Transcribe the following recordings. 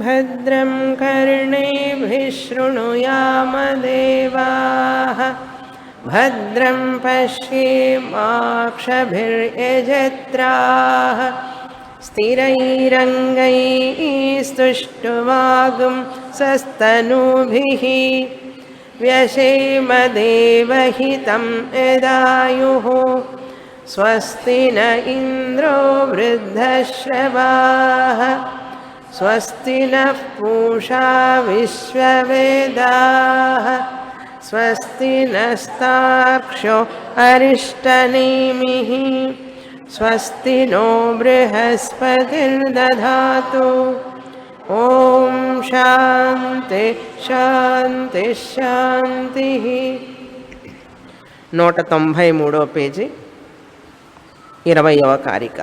भद्रं कर्णेभिः शृणुयामदेवाः भद्रं पश्येमाक्षभिर्यजत्राः स्थिरैरङ्गैस्तुष्टुवागुं सस्तनूभिः व्यशेमदेवहितं यदायुः स्वस्ति न इन्द्रो वृद्धश्रवाः स्वस्ति नः पूषा विश्ववेदाः स्वस्ति नस्तार्क्ष्यो अरिष्टनेमिः स्वस्ति नो बृहस्पतिर्दधातु ॐ शान्ति शान्ति शान्तिः 193వ పేజీ 20వ కారిక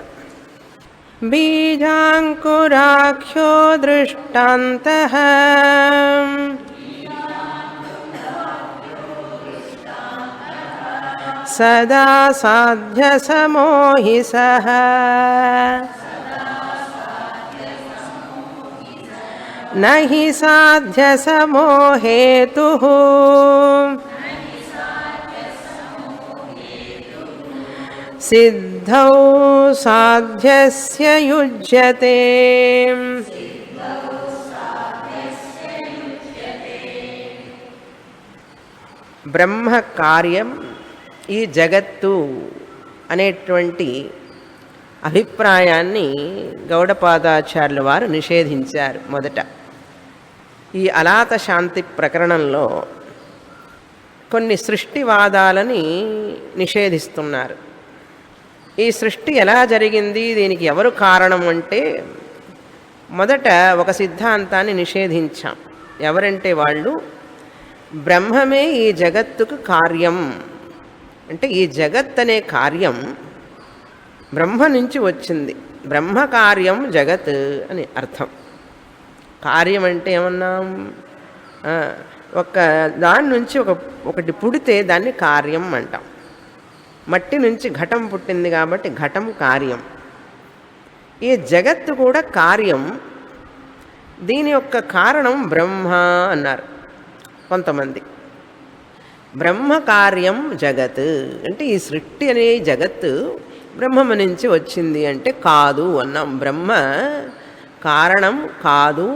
बीजाङ्कुराख्यो दृष्टान्तः सदा साध्यसमो हि सः न हि साध्यसमो हेतुः सिद्धौ साध्यस्य युज्यते బ్రహ్మ కార్యం ఈ జగత్తు అనేటువంటి అభిప్రాయాన్ని గౌడపాదాచార్యుల వారు నిషేధించారు. మొదట ఈ అలాత శాంతి ప్రకరణంలో కొన్ని సృష్టివాదాలని నిషేధిస్తున్నారు. ఈ సృష్టి ఎలా జరిగింది, దీనికి ఎవరు కారణం అంటే మొదట ఒక సిద్ధాంతాన్ని నిషేధించాం. ఎవరంటే వాళ్ళు బ్రహ్మమే ఈ జగత్తుకు కార్యం, అంటే ఈ జగత్ అనే కార్యం బ్రహ్మ నుంచి వచ్చింది. బ్రహ్మ కార్యం జగత్ అని అర్థం. కార్యం అంటే ఏమన్నాం, ఒక దాని నుంచి ఒకటి పుడితే దాన్ని కార్యం అంటాం. మట్టి నుంచి ఘటం పుట్టింది కాబట్టి ఘటం కార్యం. ఈ జగత్తు కూడా కార్యం. దీని యొక్క కారణం బ్రహ్మ అన్నారు కొంతమంది. బ్రహ్మ కార్యం జగత్ అంటే ఈ సృష్టి అనే జగత్తు బ్రహ్మ నుంచి వచ్చింది అంటే కాదు అన్నాం. బ్రహ్మ కారణం కాదు,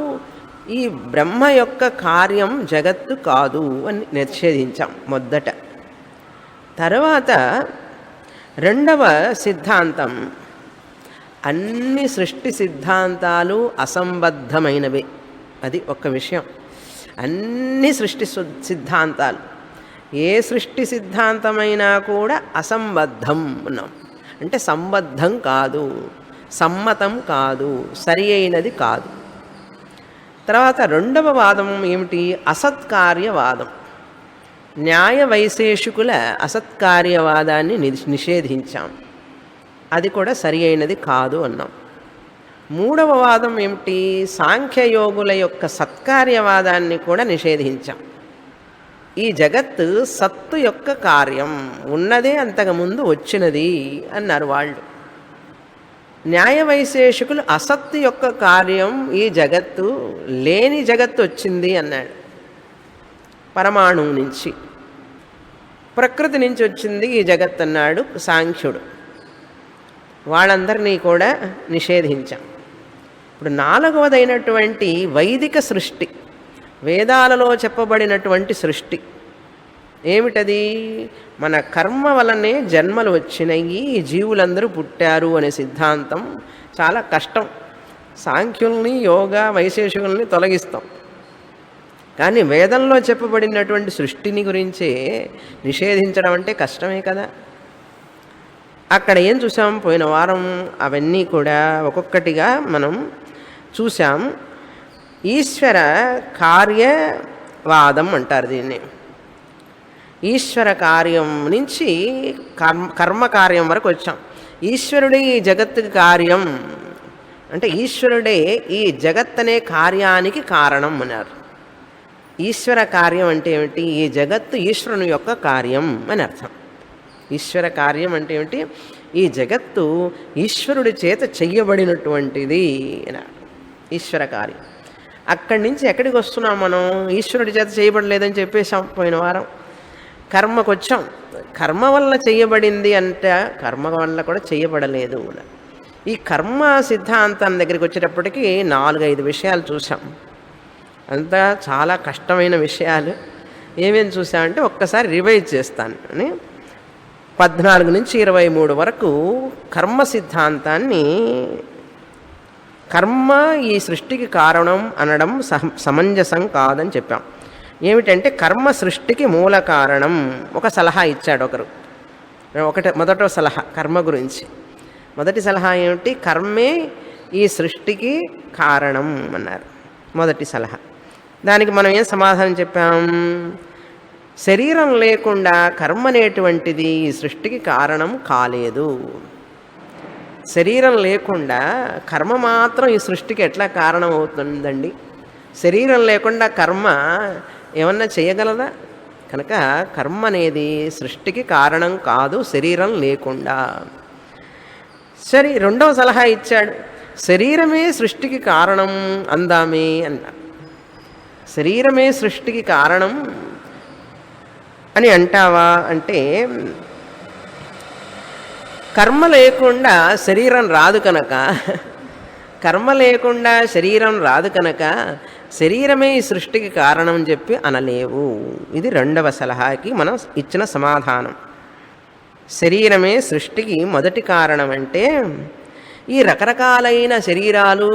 ఈ బ్రహ్మ యొక్క కార్యం జగత్తు కాదు అని నిషేధించాం మొదట. తర్వాత రెండవ సిద్ధాంతం, అన్ని సృష్టి సిద్ధాంతాలు అసంబద్ధమైనవే. అది ఒక విషయం. అన్ని సృష్టి సిద్ధాంతాలు, ఏ సృష్టి సిద్ధాంతమైనా కూడా అసంబద్ధం ఉన్నాం, అంటే సంబద్ధం కాదు, సమ్మతం కాదు, సరి అయినది కాదు. తర్వాత రెండవ వాదం ఏమిటి, అసత్కార్యవాదం. న్యాయ వైశేషికుల అసత్కార్యవాదాన్ని నిషేధించాం. అది కూడా సరి అయినది కాదు అన్నాం. మూడవ వాదం ఏమిటి, సాంఖ్యయోగుల యొక్క సత్కార్యవాదాన్ని కూడా నిషేధించాం. ఈ జగత్తు సత్తు యొక్క కార్యం, ఉన్నదే అంతకుముందు వచ్చినది అన్నారు వాళ్ళు. న్యాయ వైశేషికులు అసత్తు యొక్క కార్యం, ఈ జగత్తు లేని జగత్తు వచ్చింది అన్నాడు. పరమాణువు నుంచి, ప్రకృతి నుంచి వచ్చింది ఈ జగత్ అన్నాడు సాంఖ్యుడు. వాళ్ళందరినీ కూడా నిషేధించాం. ఇప్పుడు నాలుగవదైనటువంటి వైదిక సృష్టి, వేదాలలో చెప్పబడినటువంటి సృష్టి ఏమిటది, మన కర్మ వలనే జన్మలు వచ్చినాయి, ఈ జీవులందరూ పుట్టారు అనే సిద్ధాంతం చాలా కష్టం. సాంఖ్యుల్ని యోగా వైశేషికుల్ని తొలగిస్తాం, కానీ వేదంలో చెప్పబడినటువంటి సృష్టిని గురించే నిషేధించడం అంటే కష్టమే కదా. అక్కడ ఏం చూసాం పోయిన వారం, అవన్నీ కూడా ఒక్కొక్కటిగా మనం చూసాం. ఈశ్వర కార్యవాదం అంటారు దీన్ని. ఈశ్వర కార్యం నుంచి కర్మకార్యం వరకు వచ్చాం. ఈశ్వరుడే ఈ జగత్తుకి కార్యం అంటే ఈశ్వరుడే ఈ జగత్ అనే కార్యానికి కారణం అన్నారు. ఈశ్వర కార్యం అంటే ఏమిటి, ఈ జగత్తు ఈశ్వరుని యొక్క కార్యం అని అర్థం. ఈశ్వర కార్యం అంటే ఏమిటి, ఈ జగత్తు ఈశ్వరుడి చేత చెయ్యబడినటువంటిది అని ఈశ్వర కార్యం. అక్కడి నుంచి ఎక్కడికి వస్తున్నాం మనం? ఈశ్వరుడి చేత చేయబడలేదని చెప్పేశాం పోయిన వారం. కర్మకు వచ్చాం. కర్మ వల్ల చేయబడింది అంటే కర్మ వల్ల కూడా చేయబడలేదు. ఈ కర్మ సిద్ధాంతం దగ్గరికి వచ్చేటప్పటికి 4-5 విషయాలు చూసాం. అంతా చాలా కష్టమైన విషయాలు. ఏమేమి చూసామంటే ఒక్కసారి రివైజ్ చేస్తాను అని 14 నుంచి 23 వరకు కర్మ సిద్ధాంతాన్ని, కర్మ ఈ సృష్టికి కారణం అనడం సమంజసం కాదని చెప్పాం. ఏమిటంటే కర్మ సృష్టికి మూల కారణం. ఒక సలహా ఇచ్చాడు ఒకరు. మొదట సలహా కర్మ గురించి. మొదటి సలహా ఏమిటి? కర్మే ఈ సృష్టికి కారణం అన్నారు మొదటి సలహా. దానికి మనం ఏం సమాధానం చెప్పాం? శరీరం లేకుండా కర్మ అనేటువంటిది ఈ సృష్టికి కారణం కాలేదు. శరీరం లేకుండా కర్మ మాత్రం ఈ సృష్టికి ఎట్లా కారణం అవుతుందండి? శరీరం లేకుండా కర్మ ఏమన్నా చేయగలదా? కనుక కర్మ అనేది సృష్టికి కారణం కాదు శరీరం లేకుండా. సరే, రెండవ సలహా ఇచ్చాడు. శరీరమే సృష్టికి కారణం అందామే అన్నారు. శరీరమే సృష్టికి కారణం అని అంటావా అంటే, కర్మ లేకుండా శరీరం రాదు కనుక, కర్మ లేకుండా శరీరం రాదు కనుక శరీరమే ఈ సృష్టికి కారణం అని చెప్పి అనలేవు. ఇది రెండవ సలహాకి మనం ఇచ్చిన సమాధానం. శరీరమే సృష్టికి మొదటి కారణం అంటే, ఈ రకరకాలైన శరీరాలు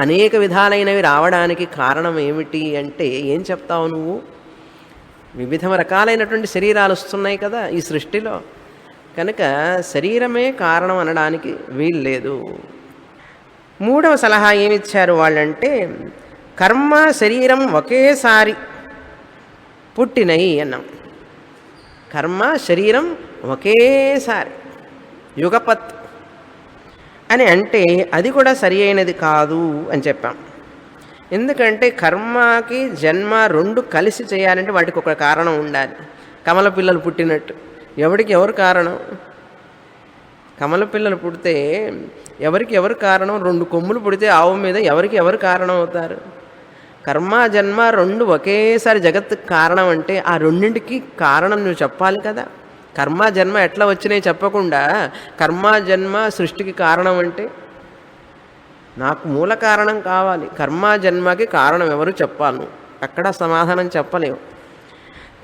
అనేక విధాలైనవి రావడానికి కారణం ఏమిటి అంటే ఏం చెప్తావు నువ్వు? వివిధ రకాలైనటువంటి శరీరాలు వస్తున్నాయి కదా ఈ సృష్టిలో. కనుక శరీరమే కారణం అనడానికి వీల్లేదు. మూడవ సలహా ఏమిచ్చారు వాళ్ళంటే, కర్మ శరీరం ఒకేసారి పుట్టినయి అన్నాం. కర్మ శరీరం ఒకేసారి యుగపత్ అని అంటే అది కూడా సరి అయినది కాదు అని చెప్పాం. ఎందుకంటే కర్మకి జన్మ రెండు కలిసి చేయాలంటే వాటికి ఒక కారణం ఉండాలి. కమల పిల్లలు పుట్టినట్టు ఎవరికి ఎవరు కారణం? కమల పిల్లలు పుడితే ఎవరికి ఎవరు కారణం? 2 కొమ్ములు పుడితే ఆవు మీద ఎవరికి ఎవరు కారణం అవుతారు? కర్మ జన్మ రెండు ఒకేసారి జగత్తుకు కారణం అంటే ఆ రెండింటికి కారణం నువ్వు చెప్పాలి కదా. కర్మ జన్మ ఎట్లా వచ్చినాయి చెప్పకుండా కర్మ జన్మ సృష్టికి కారణం అంటే నాకు మూల కారణం కావాలి. కర్మ జన్మకి కారణం ఎవరు చెప్పాలి? నువ్వు అక్కడ సమాధానం చెప్పలేవు.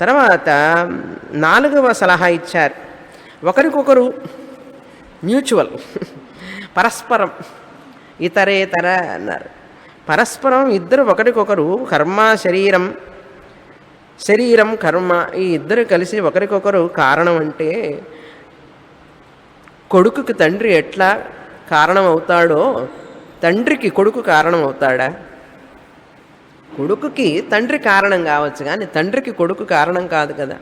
తర్వాత 4వ సలహా ఇచ్చారు. ఒకరికొకరు మ్యూచువల్, పరస్పరం, ఇతరేతర అన్నారు. పరస్పరం ఇద్దరు ఒకరికొకరు కర్మ శరీరం, శరీరం కర్మ ఈ ఇద్దరు కలిసి ఒకరికొకరు కారణం అంటే కొడుకుకి తండ్రి ఎట్లా కారణం అవుతాడో తండ్రికి కొడుకు కారణం అవుతాడా? కొడుకుకి తండ్రి కారణం కావచ్చు కానీ తండ్రికి కొడుకు కారణం కాదు కదా.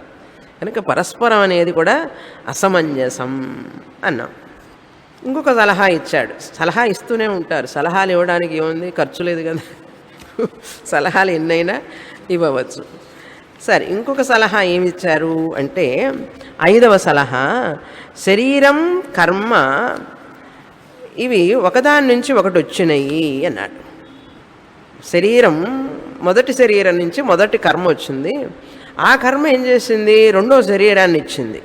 కనుక పరస్పరం అనేది కూడా అసమంజసం అన్నాం. ఇంకొక సలహా ఇచ్చాడు. సలహా ఇస్తూనే ఉంటారు. సలహాలు ఇవ్వడానికి ఏముంది? ఖర్చు లేదు కదా. సలహాలు ఎన్నైనా ఇవ్వవచ్చు. సరే, ఇంకొక సలహా ఏమిచ్చారు అంటే 5వ సలహా, శరీరం కర్మ ఇవి ఒకదాని నుంచి ఒకటి వచ్చినాయి అన్నాడు. శరీరం మొదటి శరీరం నుంచి మొదటి కర్మ వచ్చింది. ఆ కర్మ ఏం చేసింది? రెండో శరీరాన్ని ఇచ్చింది.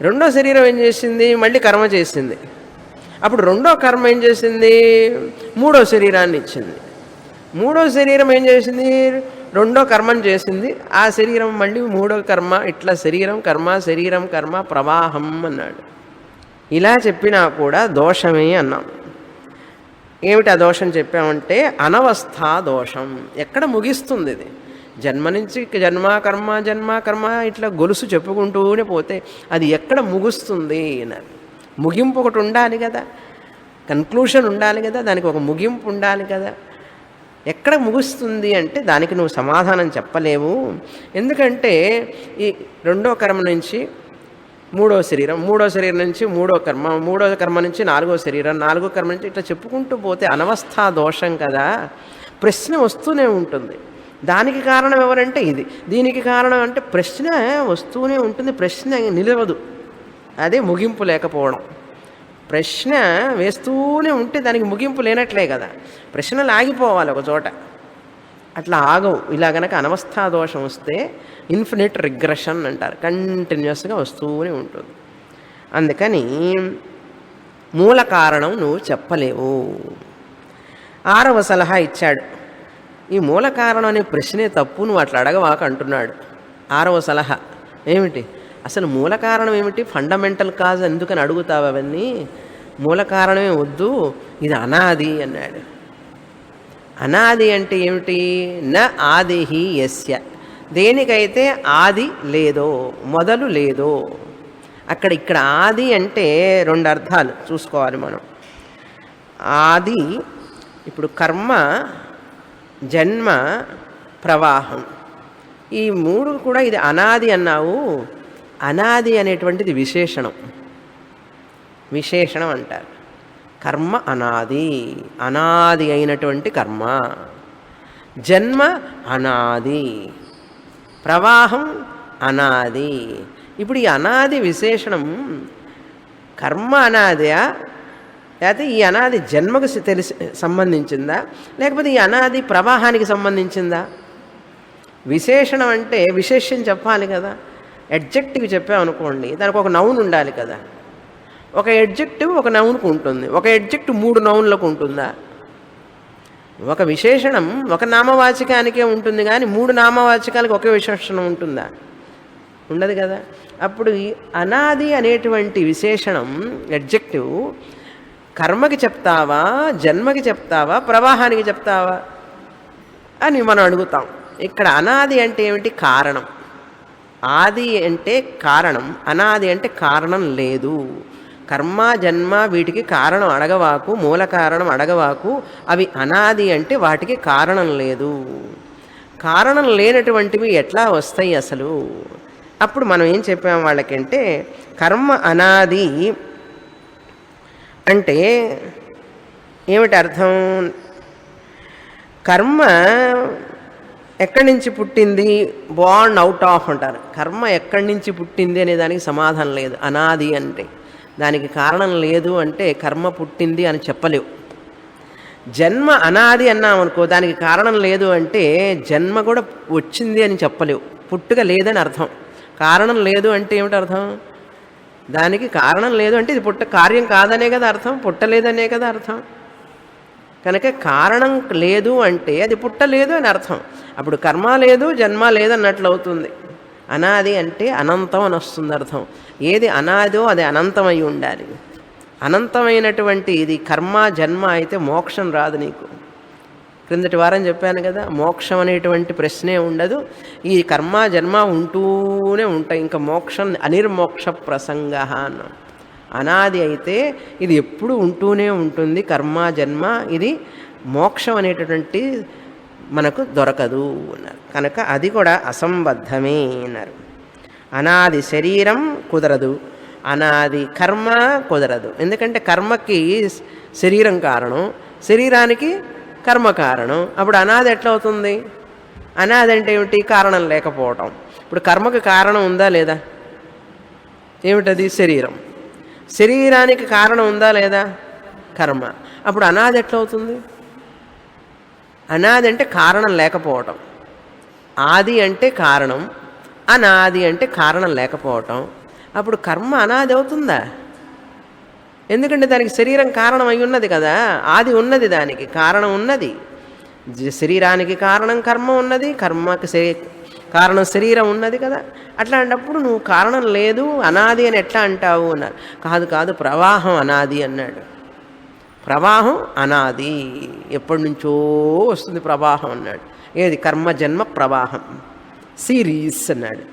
రెండో శరీరం ఏం చేసింది? మళ్ళీ కర్మ చేసింది. అప్పుడు రెండో కర్మ ఏం చేసింది? మూడో శరీరాన్ని ఇచ్చింది. మూడో శరీరం ఏం చేసింది? రెండో కర్మను చేసింది. ఆ శరీరం మళ్ళీ మూడో కర్మ. ఇట్లా శరీరం కర్మ శరీరం కర్మ ప్రవాహం అన్నాడు. ఇలా చెప్పినా కూడా దోషమే అన్నాం. ఏమిటి ఆ దోషం చెప్పామంటే అనవస్థా దోషం. ఎక్కడ ముగిస్తుంది ఇది? జన్మ నుంచి జన్మ కర్మ జన్మ కర్మ ఇట్లా గొలుసు చెప్పుకుంటూనే పోతే అది ఎక్కడ ముగుస్తుంది అన్నారు. ముగింపు ఒకటి ఉండాలి కదా, కన్క్లూషన్ ఉండాలి కదా, దానికి ఒక ముగింపు ఉండాలి కదా. ఎక్కడ ముగుస్తుంది అంటే దానికి నువ్వు సమాధానం చెప్పలేవు. ఎందుకంటే ఈ రెండో కర్మ నుంచి మూడో శరీరం, మూడో శరీరం నుంచి మూడో కర్మ, మూడో కర్మ నుంచి నాలుగో శరీరం, నాలుగో కర్మ నుంచి ఇట్లా చెప్పుకుంటూ పోతే అనవస్థా దోషం కదా. ప్రశ్న వస్తూనే ఉంటుంది. దానికి కారణం ఎవరంటే ఇది, దీనికి కారణం అంటే ప్రశ్న వస్తూనే ఉంటుంది. ప్రశ్న నిలవదు. అదే ముగింపు లేకపోవడం. ప్రశ్న వేస్తూనే ఉంటే దానికి ముగింపు లేనట్లే కదా. ప్రశ్నలు ఆగిపోవాలి ఒక చోట. అట్లా ఆగవు. ఇలా గనక అనవస్థా దోషం వస్తే ఇన్ఫినిట్ రిగ్రెషన్ అంటారు, కంటిన్యూస్గా వస్తూనే ఉంటుంది. అందుకని మూల కారణం నువ్వు చెప్పలేవు. 6వ సలహా ఇచ్చాడు. ఈ మూల కారణం అనే ప్రశ్నే తప్పు, నువ్వు అట్లా అడగవాక అంటున్నాడు. 6వ సలహా ఏమిటి? అసలు మూల కారణం ఏమిటి, ఫండమెంటల్ కాజ్ ఎందుకని అడుగుతావు అవన్నీ, మూల కారణమే వద్దు, ఇది అనాది అన్నాడు. అనాది అంటే ఏమిటి? న ఆదిహి యస్య, దేనికైతే ఆది లేదో, మొదలు లేదో. ఇక్కడ ఆది అంటే 2 అర్థాలు చూసుకోవాలి మనం. ఆది ఇప్పుడు కర్మ, జన్మ, ప్రవాహం, ఈ 3 కూడా ఇది అనాది అన్నావు. అనాది అనేటువంటిది విశేషణం, విశేషణం అంటారు. కర్మ అనాది, అనాది అయినటువంటి కర్మ. జన్మ అనాది, ప్రవాహం అనాది. ఇప్పుడు ఈ అనాది విశేషణం కర్మ అనాదియా, లేకపోతే ఈ అనాది జన్మకు సంబంధించిందా, లేకపోతే ఈ అనాది ప్రవాహానికి సంబంధించిందా? విశేషణం అంటే విశేష్యం చెప్పాలి కదా. ఎడ్జెక్టివ్ చెప్పామనుకోండి, దానికి ఒక నౌన్ ఉండాలి కదా. ఒక ఎడ్జెక్టివ్ ఒక నౌన్కు ఉంటుంది, ఒక ఎడ్జెక్టివ్ 3 నౌన్లకు ఉంటుందా? ఒక విశేషణం ఒక నామవాచకానికే ఉంటుంది కానీ 3 నామవాచకాలకు ఒకే విశేషణం ఉంటుందా? ఉండదు కదా. అప్పుడు ఈ అనాది అనేటువంటి విశేషణం ఎడ్జెక్టివ్ కర్మకి చెప్తావా, జన్మకి చెప్తావా, ప్రవాహానికి చెప్తావా అని మనం అడుగుతాం. ఇక్కడ అనాది అంటే ఏమిటి? కారణం. ఆది అంటే కారణం, అనాది అంటే కారణం లేదు. కర్మ, జన్మ వీటికి కారణం అడగవాకు, మూల కారణం అడగవాకు. అవి అనాది అంటే వాటికి కారణం లేదు. కారణం లేనటువంటివి ఎట్లా వస్తాయి అసలు? అప్పుడు మనం ఏం చెప్పాం వాళ్ళకంటే, కర్మ అనాది అంటే ఏమిటి అర్థం? కర్మ ఎక్కడి నుంచి పుట్టింది? బార్న్ అవుట్ ఆఫ్ అంటారు. కర్మ ఎక్కడి నుంచి పుట్టింది అనే దానికి సమాధానం లేదు. అనాది అంటే దానికి కారణం లేదు అంటే కర్మ పుట్టింది అని చెప్పలేవు. జన్మ అనాది అన్నామనుకో, దానికి కారణం లేదు అంటే జన్మ కూడా వచ్చింది అని చెప్పలేవు. పుట్టుక లేదని అర్థం. కారణం లేదు అంటే ఏమిటి అర్థం? దానికి కారణం లేదు అంటే ఇది కార్యం కాదనే కదా అర్థం, పుట్టలేదనే కదా అర్థం. కనుక కారణం లేదు అంటే అది పుట్టలేదు అని అర్థం. అప్పుడు కర్మ లేదు, జన్మ లేదన్నట్లు అవుతుంది. అనాది అంటే అనంతం అని వస్తుంది అర్థం. ఏది అనాదో అది అనంతమై ఉండాలి. అనంతమైనటువంటి ఇది కర్మ, జన్మ అయితే మోక్షం రాదు నీకు. క్రిందటి వారం చెప్పాను కదా, మోక్షం అనేటువంటి ప్రశ్నే ఉండదు. ఈ కర్మ, జన్మ ఉంటూనే ఉంటాయి. ఇంకా మోక్షం అనిర్మోక్ష ప్రసంగ అన్నాం. అనాది అయితే ఇది ఎప్పుడు ఉంటూనే ఉంటుంది. కర్మ, జన్మ, ఇది మోక్షం అనేటటువంటి మనకు దొరకదు అన్నారు. కనుక అది కూడా అసంబద్ధమే అన్నారు. అనాది శరీరం కుదరదు, అనాది కర్మ కుదరదు. ఎందుకంటే కర్మకి శరీరం కారణం, శరీరానికి కర్మ కారణం. అప్పుడు అనాది ఎట్లా అవుతుంది? అనాది అంటే ఏమిటి? కారణం లేకపోవటం. ఇప్పుడు కర్మకు కారణం ఉందా లేదా? ఏమిటది? శరీరం. శరీరానికి కారణం ఉందా లేదా? కర్మ. అప్పుడు అనాది ఎట్లా అవుతుంది? అనాది అంటే కారణం లేకపోవటం. ఆది అంటే కారణం, అనాది అంటే కారణం లేకపోవటం. అప్పుడు కర్మ అనాది అవుతుందా? ఎందుకంటే దానికి శరీరం కారణం అయి ఉన్నది కదా. ఆది ఉన్నది, దానికి కారణం ఉన్నది. శరీరానికి కారణం కర్మ ఉన్నది, కర్మకి కారణం శరీరం ఉన్నది కదా. అట్లాంటప్పుడు నువ్వు కారణం లేదు అనాది అని ఎట్లా అంటావు అన్నారు. కాదు ప్రవాహం అనాది అన్నాడు. ప్రవాహం అనాది, ఎప్పటి నుంచో వస్తుంది ప్రవాహం అన్నాడు. ఏది? కర్మ, జన్మ, ప్రవాహం సిరీస్ అన్నాడు.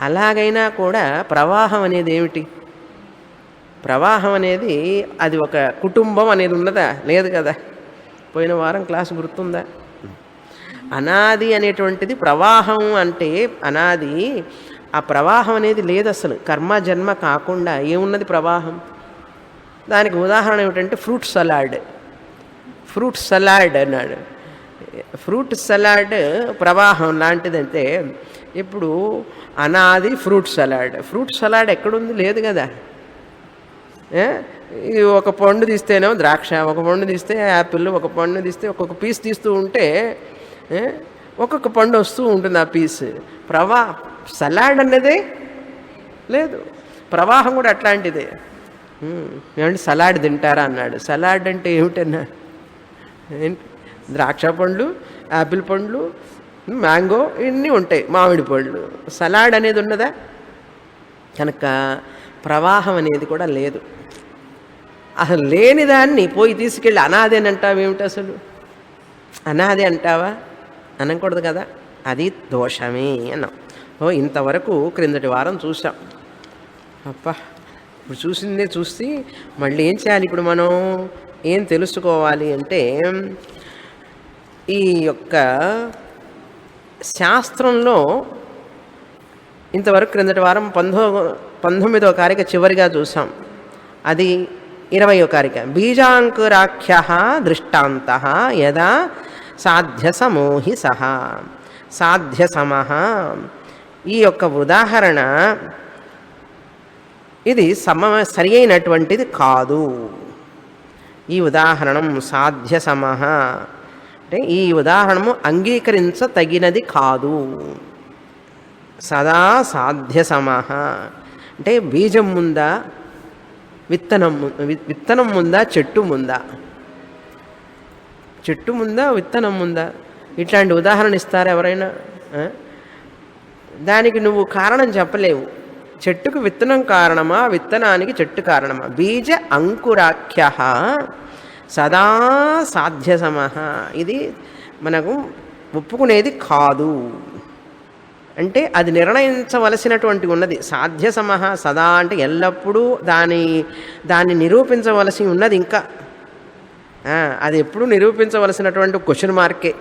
అలాగైనా కూడా ప్రవాహం అనేది ఏమిటి? ప్రవాహం అనేది అది ఒక కుటుంబం అనేది ఉన్నదా? లేదు కదా. పోయిన వారం క్లాసు గుర్తుందా? అనాది అనేటువంటిది ప్రవాహం అంటే అనాది. ఆ ప్రవాహం అనేది లేదు అసలు. కర్మ, జన్మ కాకుండా ఏమున్నది ప్రవాహం? దానికి ఉదాహరణ ఏమిటంటే ఫ్రూట్ సలాడ్. ఫ్రూట్ సలాడ్ అన్నాడు. ఫ్రూట్ సలాడ్ ప్రవాహం లాంటిదంటే ఇప్పుడు అనాది ఫ్రూట్ సలాడ్. ఫ్రూట్ సలాడ్ ఎక్కడుంది? లేదు కదా. ఒక పండు తీస్తేనేమో ద్రాక్ష, ఒక పండు తీస్తే యాపిల్, ఒక పండు తీస్తే ఒక్కొక్క పీస్ తీస్తూ ఉంటే ఏ? ఒక్కొక్క పండు వస్తూ ఉంటుంది ఆ పీస్. సలాడ్ అన్నదే లేదు. ప్రవాహం కూడా అట్లాంటిదే. ఏమంటే సలాడ్ తింటారా అన్నాడు. సలాడ్ అంటే ఏమిటన్నా? ఏంటి? ద్రాక్ష పండ్లు, యాపిల్ పండ్లు, మ్యాంగో ఇవన్నీ ఉంటాయి, మామిడి పళ్ళు. సలాడ్ అనేది ఉన్నదా? కనుక ప్రవాహం అనేది కూడా లేదు. అసలు లేని దాన్ని పోయి తీసుకెళ్ళి అనాది అని అంటావు ఏమిటి? అసలు అనాది అంటావా? అనకూడదు కదా. అది దోషమే అన్నాం. ఇంతవరకు క్రిందటి వారం చూసాం. అప్పా, ఇప్పుడు చూసిందే చూసి మళ్ళీ ఏం చేయాలి? ఇప్పుడు మనం ఏం తెలుసుకోవాలి అంటే, ఈ యొక్క శాస్త్రంలో ఇంతవరకు క్రిందటి వారం 19వ కారిక చివరిగా చూసాం. అది 20వ కారిక. బీజాంకురాఖ్య దృష్టాంత యదా సాధ్యసమోహి సహ సాధ్యసమః. ఈ యొక్క ఉదాహరణ ఇది సరి అయినటువంటిది కాదు. ఈ ఉదాహరణం సాధ్యసమః అంటే ఈ ఉదాహరణము అంగీకరించతగినది కాదు. సదా సాధ్యసమః అంటే బీజం ముందా, విత్తనం ముందా, చెట్టు ముందా? చెట్టు ముందా, విత్తనం ముందా? ఇట్లాంటి ఉదాహరణ ఇస్తారా ఎవరైనా? దానికి నువ్వు కారణం చెప్పలేవు. చెట్టుకు విత్తనం కారణమా, విత్తనానికి చెట్టు కారణమా? బీజ అంకురాఖ్య సదా సాధ్యసమః. ఇది మనకు ఒప్పుకునేది కాదు. అంటే అది నిర్ణయించవలసినటువంటి ఉన్నది. సాధ్యసమః సదా అంటే ఎల్లప్పుడూ దాన్ని నిరూపించవలసి ఉన్నది. ఇంకా అది ఎప్పుడూ నిరూపించవలసినటువంటి క్వశ్చన్ మార్కే.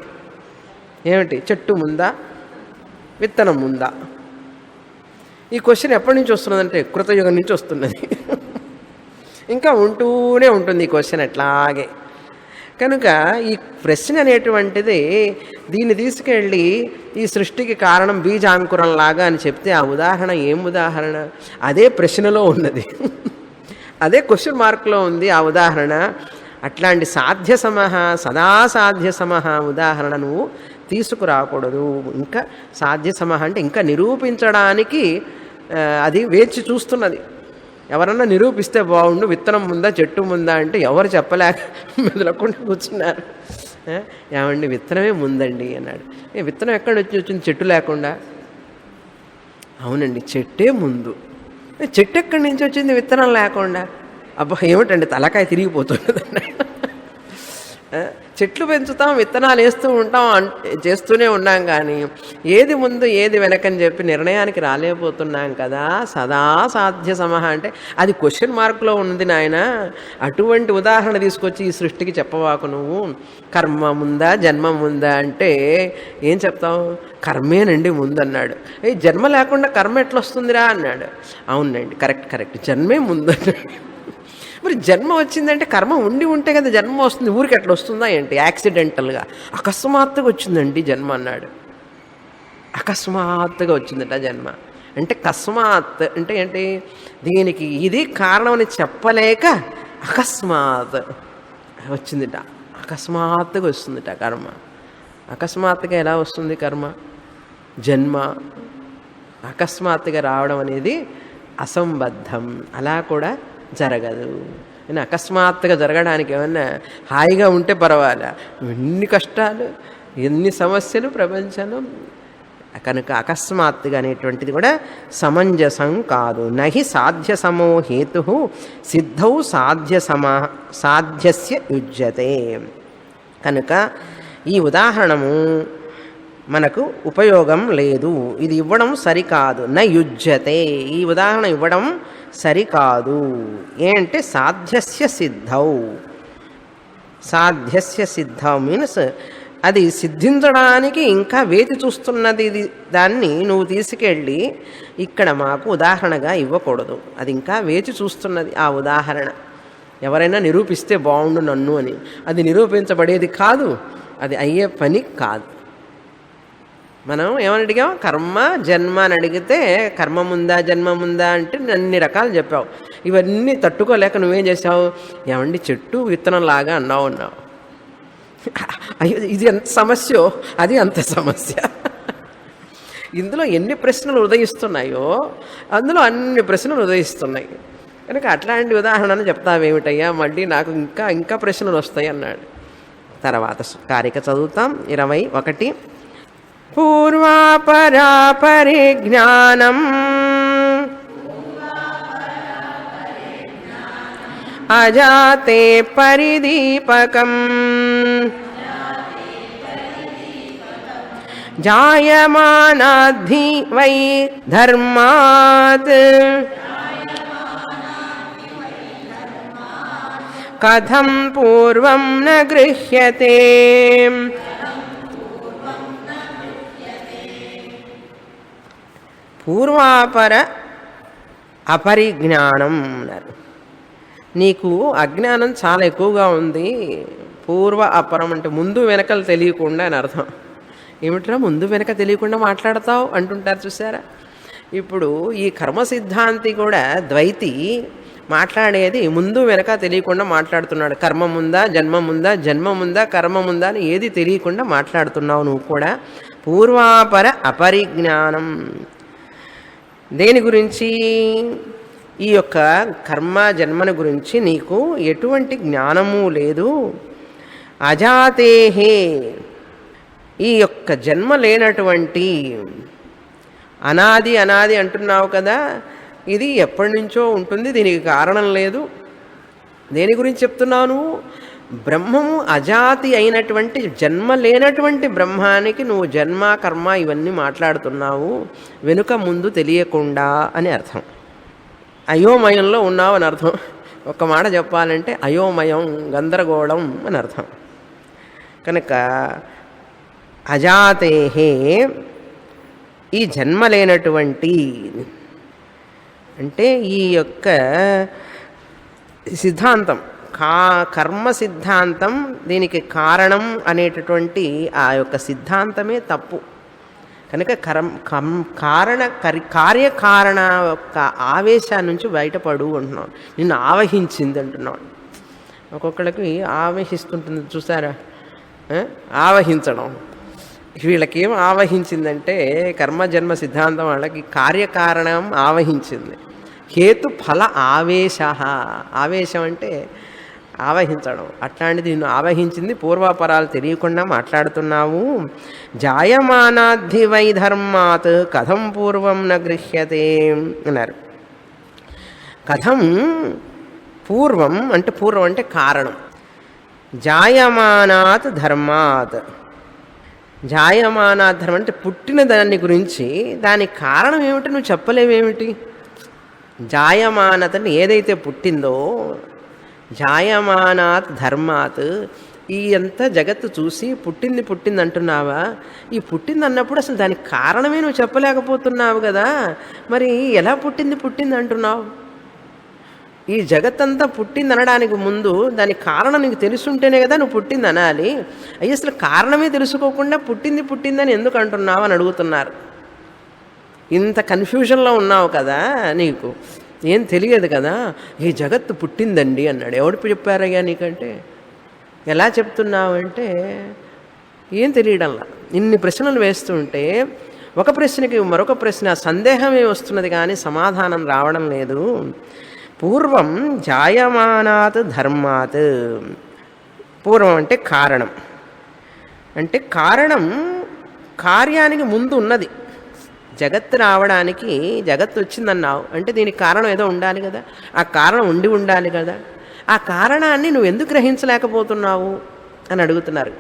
ఏమిటి? చెట్టు ముందా, విత్తనం ముందా? ఈ క్వశ్చన్ ఎప్పటి నుంచి వస్తున్నదంటే కృతయుగం నుంచి వస్తున్నది. ఇంకా ఉంటూనే ఉంటుంది ఈ క్వశ్చన్ అట్లాగే. కనుక ఈ ప్రశ్న అనేటువంటిది దీన్ని తీసుకెళ్ళి ఈ సృష్టికి కారణం బీజాంకురంలాగా అని చెప్తే ఆ ఉదాహరణ ఏం ఉదాహరణ? అదే ప్రశ్నలో ఉన్నది, అదే క్వశ్చన్ మార్క్లో ఉంది ఆ ఉదాహరణ. అట్లాంటి సాధ్యసమః సదా సాధ్యసమః ఉదాహరణ నువ్వు తీసుకురాకూడదు. ఇంకా సాధ్యసమః అంటే ఇంకా నిరూపించడానికి అది వేచి చూస్తున్నది. ఎవరన్నా నిరూపిస్తే బాగుండు, విత్తనం ముందా, చెట్టు ముందా అంటే ఎవరు చెప్పలేక మెదలకుండా కూర్చున్నారు. ఏమండి విత్తనమే ముందండి అన్నాడు. విత్తనం ఎక్కడి నుంచి వచ్చింది? చెట్టు లేకుండా. అవునండి, చెట్టే ముందు. చెట్టు ఎక్కడి నుంచి వచ్చింది విత్తనం లేకుండా? అబ్బా ఏమిటండి తలకాయ తిరిగిపోతున్నది అన్నాడు. చెట్లు పెంచుతాం, విత్తనాలు వేస్తూ ఉంటాం, చేస్తూనే ఉన్నాం, కానీ ఏది ముందు ఏది వెనకని చెప్పి నిర్ణయానికి రాలేకపోతున్నాం కదా. సదా సాధ్యసమః అంటే అది క్వశ్చన్ మార్కులో ఉంది నాయన. అటువంటి ఉదాహరణ తీసుకొచ్చి ఈ సృష్టికి చెప్పవాకు నువ్వు. కర్మ ముందా, జన్మ ముందా అంటే ఏం చెప్తావు? కర్మేనండి ముందన్నాడు. జన్మ లేకుండా కర్మ ఎట్లా వస్తుందిరా అన్నాడు. అవునండి, కరెక్ట్, జన్మే ముందన్నాడు. మరి జన్మ వచ్చిందంటే కర్మ ఉంటే కదా జన్మ వస్తుంది. ఊరికి ఎట్లా వస్తుందా ఏంటి? యాక్సిడెంటల్గా అకస్మాత్తుగా వచ్చిందండి జన్మ అన్నాడు. అకస్మాత్తుగా వచ్చిందట జన్మ అంటే. కస్మాత్ అంటే ఏంటి? దీనికి ఇది కారణం అని చెప్పలేక అకస్మాత్ వచ్చిందిట. అకస్మాత్తుగా వస్తుందిట కర్మ. అకస్మాత్తుగా ఎలా వస్తుంది కర్మ? జన్మ అకస్మాత్తుగా రావడం అనేది అసంబద్ధం. అలా కూడా జరగదు. నేను అకస్మాత్తుగా జరగడానికి ఏమన్నా హాయిగా ఉంటే పర్వాలే, ఎన్ని కష్టాలు, ఎన్ని సమస్యలు ప్రపంచంలో. కనుక అకస్మాత్తుగా అనేటువంటిది కూడా సమంజసం కాదు. నహి సాధ్యసమో హేతు సిద్ధౌ సాధ్యస్య యుజ్యతే. కనుక ఈ ఉదాహరణము మనకు ఉపయోగం లేదు. ఇది ఇవ్వడం సరికాదు. న యుజ్యతే, ఈ ఉదాహరణ ఇవ్వడం సరికాదు. ఏంటంటే సాధ్యస్య సిద్ధౌ. సాధ్యస్య సిద్ధౌ మీన్స్ అది సిద్ధించడానికి ఇంకా వేచి చూస్తున్నది. దాన్ని నువ్వు తీసుకెళ్ళి ఇక్కడ మాకు ఉదాహరణగా ఇవ్వకూడదు. అది ఇంకా వేచి చూస్తున్నది ఆ ఉదాహరణ. ఎవరైనా నిరూపిస్తే బాగుండు నన్ను అని. అది నిరూపించబడేది కాదు, అది అయ్యే పని కాదు. మనం ఏమని అడిగాం? కర్మ జన్మ అని అడిగితే కర్మ ముందా, జన్మ ముందా అంటే అన్ని రకాలు చెప్పావు. ఇవన్నీ తట్టుకోలేక నువ్వేం చేసావు? ఏమండి చెట్టు విత్తనం లాగా అన్నావు. అయ్యో ఇది ఎంత సమస్యో అది అంత సమస్య. ఇందులో ఎన్ని ప్రశ్నలు ఉదయిస్తున్నాయో అందులో అన్ని ప్రశ్నలు ఉదయిస్తున్నాయి. కనుక అట్లాంటి ఉదాహరణను చెప్తావేమిటయ్యా, మళ్ళీ నాకు ఇంకా ఇంకా ప్రశ్నలు వస్తాయి అన్నాడు. తర్వాత కారిక చదువుతాం. 21. పూర్వాపరా పరిజ్ఞానం అజాతే పరిదీపకం జాయమానాద్ధి వై ధర్మాత్ కథం పూర్వం న గృహ్యతే. పూర్వాపర అపరిజ్ఞానం అన్నారు. నీకు అజ్ఞానం చాలా ఎక్కువగా ఉంది. పూర్వ అపరం అంటే ముందు వెనకలు తెలియకుండా అని అర్థం. ఏమిట్రా ముందు వెనక తెలియకుండా మాట్లాడతావు అంటుంటారు చూసారా. ఇప్పుడు ఈ కర్మ సిద్ధాంతి కూడా ద్వైతి మాట్లాడేది ముందు వెనక తెలియకుండా మాట్లాడుతున్నాడు. కర్మ ముందా జన్మ ముందా, జన్మ ముందా కర్మ ముందా అని ఏది తెలియకుండా మాట్లాడుతున్నావు నువ్వు కూడా. పూర్వాపర అపరిజ్ఞానం దేని గురించి? ఈ యొక్క కర్మ జన్మను గురించి నీకు ఎటువంటి జ్ఞానము లేదు. అజాతేహే ఈ యొక్క జన్మ లేనటువంటి అనాది అనాది అంటున్నావు కదా, ఇది ఎప్పటి నుంచో ఉంటుంది, దీనికి కారణం లేదు. దేని గురించి చెప్తున్నాను? బ్రహ్మము అజాతి అయినటువంటి జన్మ లేనటువంటి బ్రహ్మానికి నువ్వు జన్మ కర్మ ఇవన్నీ మాట్లాడుతున్నావు వెనుక ముందు తెలియకుండా అని అర్థం. అయోమయంలో ఉన్నావు అని అర్థం. ఒక్క మాట చెప్పాలంటే అయోమయం, గందరగోళం అని అర్థం. కనుక అజాతేహే ఈ జన్మ లేనటువంటి అంటే ఈ యొక్క సిద్ధాంతం కర్మ సిద్ధాంతం, దీనికి కారణం అనేటటువంటి ఆ యొక్క సిద్ధాంతమే తప్పు. కనుక కార్యకారణ యొక్క ఆవేశాన్ని నుంచి బయటపడు అంటున్నాం. నిన్ను ఆవహించింది అంటున్నాం. ఒక్కొక్కళ్ళకి ఆవహిస్తుంటుంది చూసారా, ఆవహించడం. వీళ్ళకేం ఆవహించిందంటే కర్మజన్మ సిద్ధాంతం వాళ్ళకి కార్యకారణం ఆవహించింది. హేతు ఫల ఆవేశ. ఆవేశం అంటే ఆవహించడం. అట్లాంటిది నిన్ను ఆవహించింది. పూర్వాపరాలు తెలియకుండా మాట్లాడుతున్నావు. జాయమానాద్ధి వై ధర్మాత్ కథం పూర్వం న గృహ్యతే అన్నారు. కథం పూర్వం అంటే పూర్వం అంటే కారణం. జాయమానాత్ ధర్మాత్. జాయమానాత్ ధర్మం అంటే పుట్టిన దాన్ని గురించి దానికి కారణం ఏమిటి నువ్వు చెప్పలేవేమిటి? జాయమానతని ఏదైతే పుట్టిందో జాయమానాత్ ధర్మాత్, ఈ అంతా జగత్తు చూసి పుట్టింది అంటున్నావా? ఈ పుట్టింది అన్నప్పుడు అసలు దానికి కారణమే నువ్వు చెప్పలేకపోతున్నావు కదా, మరి ఎలా పుట్టింది అంటున్నావు? ఈ జగత్తంతా పుట్టింది అనడానికి ముందు దానికి కారణం నీకు తెలుసుంటేనే కదా నువ్వు పుట్టింది అనాలి. అయ్యి అసలు కారణమే తెలుసుకోకుండా పుట్టిందని ఎందుకు అంటున్నావు అని అడుగుతున్నారు. ఇంత కన్ఫ్యూజన్లో ఉన్నావు కదా, నీకు ఏం తెలియదు కదా. ఈ జగత్తు పుట్టిందండి అన్నాడు. ఎవడు చెప్పారయ్యా నీకంటే? ఎలా చెప్తున్నావు అంటే ఏం తెలియడంలా. ఇన్ని ప్రశ్నలు వేస్తుంటే ఒక ప్రశ్నకి మరొక ప్రశ్న సందేహమే వస్తున్నది కానీ సమాధానం రావడం లేదు. పూర్వం జాయమానాత్ ధర్మాత్. పూర్వం అంటే కారణం. అంటే కారణం కార్యానికి ముందు ఉన్నది. జగత్తు రావడానికి జగత్తు వచ్చిందన్నావు అంటే దీనికి కారణం ఏదో ఉండాలి కదా, ఆ కారణం ఉండాలి కదా. ఆ కారణాన్ని నువ్వు ఎందుకు గ్రహించలేకపోతున్నావు అని అడుగుతున్నారు.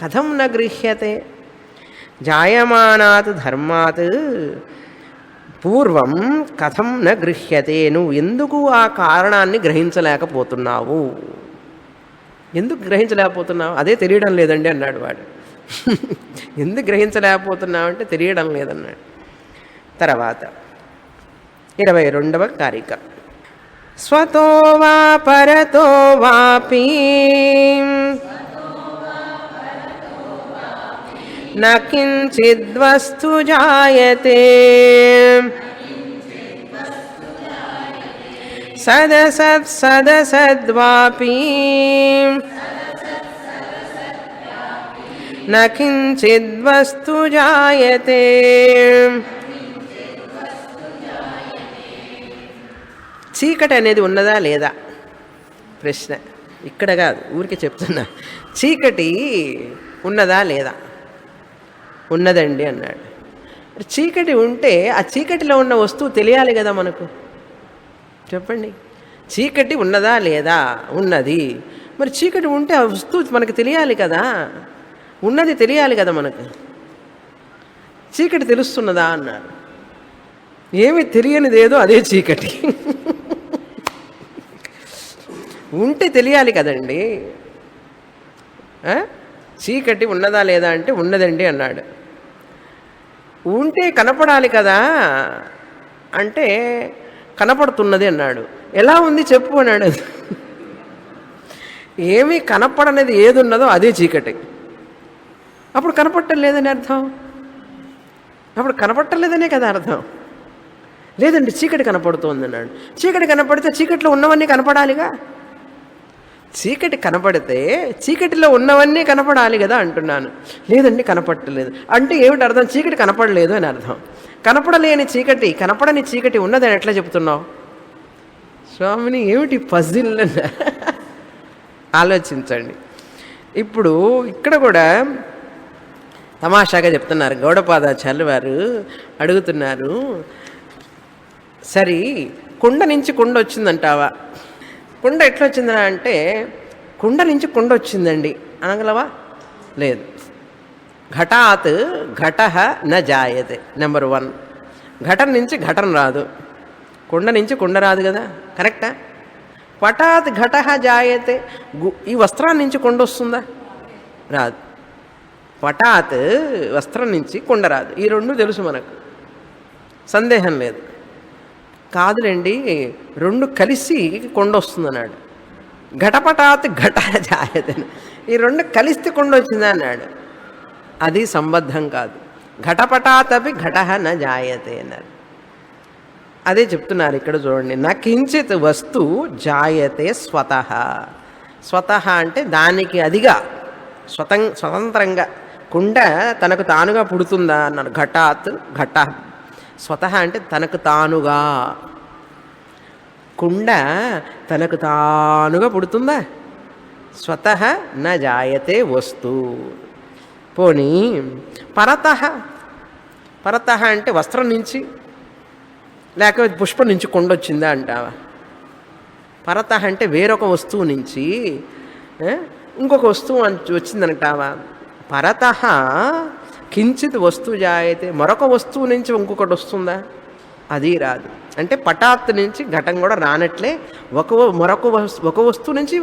కథం న గృహ్యతే జాయమానాత్ ధర్మాత్ పూర్వం కథం న గృహ్యతే. నువ్వు ఎందుకు ఆ కారణాన్ని గ్రహించలేకపోతున్నావు? ఎందుకు గ్రహించలేకపోతున్నావు? అదే తెలియడం లేదండి అన్నాడు వాడు. ఎందుకు గ్రహించలేకపోతున్నావు అంటే తెలియడం లేదన్నాడు. తర్వాత 22వ కారిక. స్వతో వా పరతో వాపి న కించిద్వస్తు జాయతే సదసద్వాపి న కించిద్వస్తు జాయతే. చీకటి అనేది ఉన్నదా లేదా ప్రశ్న. ఇక్కడ కాదు, ఊరికే చెప్తున్నా. చీకటి ఉన్నదా లేదా? ఉన్నదండి అన్నాడు. చీకటి ఉంటే ఆ చీకటిలో ఉన్న వస్తువు తెలియాలి కదా మనకు. చెప్పండి, చీకటి ఉన్నదా లేదా? ఉన్నది. మరి చీకటి ఉంటే ఆ వస్తువు మనకు తెలియాలి కదా, ఉన్నది తెలియాలి కదా మనకు. చీకటి తెలుస్తున్నదా అన్నారు. ఏమి తెలియనిదేదో అదే చీకటి. ఉంటే తెలియాలి కదండి. చీకటి ఉన్నదా లేదా అంటే ఉన్నదండి అన్నాడు. ఉంటే కనపడాలి కదా అంటే కనపడుతున్నది అన్నాడు. ఎలా ఉంది చెప్పు అన్నాడు. ఏమీ కనపడనేది ఏది ఉన్నదో అదే చీకటి. అప్పుడు కనపడటం లేదని అర్థం. అప్పుడు కనపడటం లేదనే కదా అర్థం. లేదండి చీకటి కనపడుతోంది అన్నాడు. చీకటి కనపడితే చీకటిలో ఉన్నవన్నీ కనపడాలిగా. చీకటి కనపడితే చీకటిలో ఉన్నవన్నీ కనపడాలి కదా అంటున్నాను. లేదండి కనపడలేదు అంటే ఏమిటి అర్థం? చీకటి కనపడలేదు అని అర్థం. కనపడలేని చీకటి, కనపడని చీకటి ఉన్నదని ఎట్లా చెప్తున్నావు స్వామిని? ఏమిటి పజిల్ అని ఆలోచించండి. ఇప్పుడు ఇక్కడ కూడా తమాషాగా చెప్తున్నారు. గౌడపాదాచార్యులు వారు అడుగుతున్నారు, సరే కుండ నుంచి కుండ వచ్చిందంటావా? కుండ ఎట్లా వచ్చిందా అంటే కుండ నుంచి కుండ వచ్చిందండి అనగలవా? లేదు. ఘటాత్ ఘట న జాయతే. నెంబర్ 1, ఘటన నుంచి ఘటన రాదు, కుండ నుంచి కుండ రాదు కదా. కరెక్టా? పటాత్ ఘట జాయతే. ఈ వస్త్రాన్ని నుంచి కుండ వస్తుందా? రాదు. పటాత్ వస్త్రం నుంచి కుండ రాదు. ఈ రెండు తెలుసు మనకు, సందేహం లేదు. కాదులేండి రెండు కలిసి కొండ వస్తుంది అన్నాడు. ఘటపటాత్ ఘట జాయతే. ఈ రెండు కలిస్తే కొండ వచ్చిందా అన్నాడు. అది సంబద్ధం కాదు. ఘటపటాత్ అవి ఘట న జాయతే అన్నారు. అదే చెప్తున్నారు ఇక్కడ చూడండి. నా కించిత్ వస్తు జాయతే స్వతః. స్వతః అంటే దానికి అదిగా స్వతంత్రంగా. కుండ తనకు తానుగా పుడుతుందా అన్నాడు. ఘటాత్ ఘట. స్వతః అంటే తనకు తానుగా. కుండ తనకు తానుగా పుడుతుందా? స్వతః న జాయతే వస్తు. పోనీ పరతః. పరతః అంటే వస్త్రం నుంచి లేకపోతే పుష్పం నుంచి కొండ వచ్చిందా అంటావా? పరతః అంటే వేరొక వస్తువు నుంచి ఇంకొక వస్తువు వచ్చిందంటావా? పరతః కించిత్ వస్తువు జాయతే. మరొక వస్తువు నుంచి ఇంకొకటి వస్తుందా? అది రాదు. అంటే పటాత్ నుంచి ఘటం కూడా రానట్లే ఒక వస్తువు నుంచి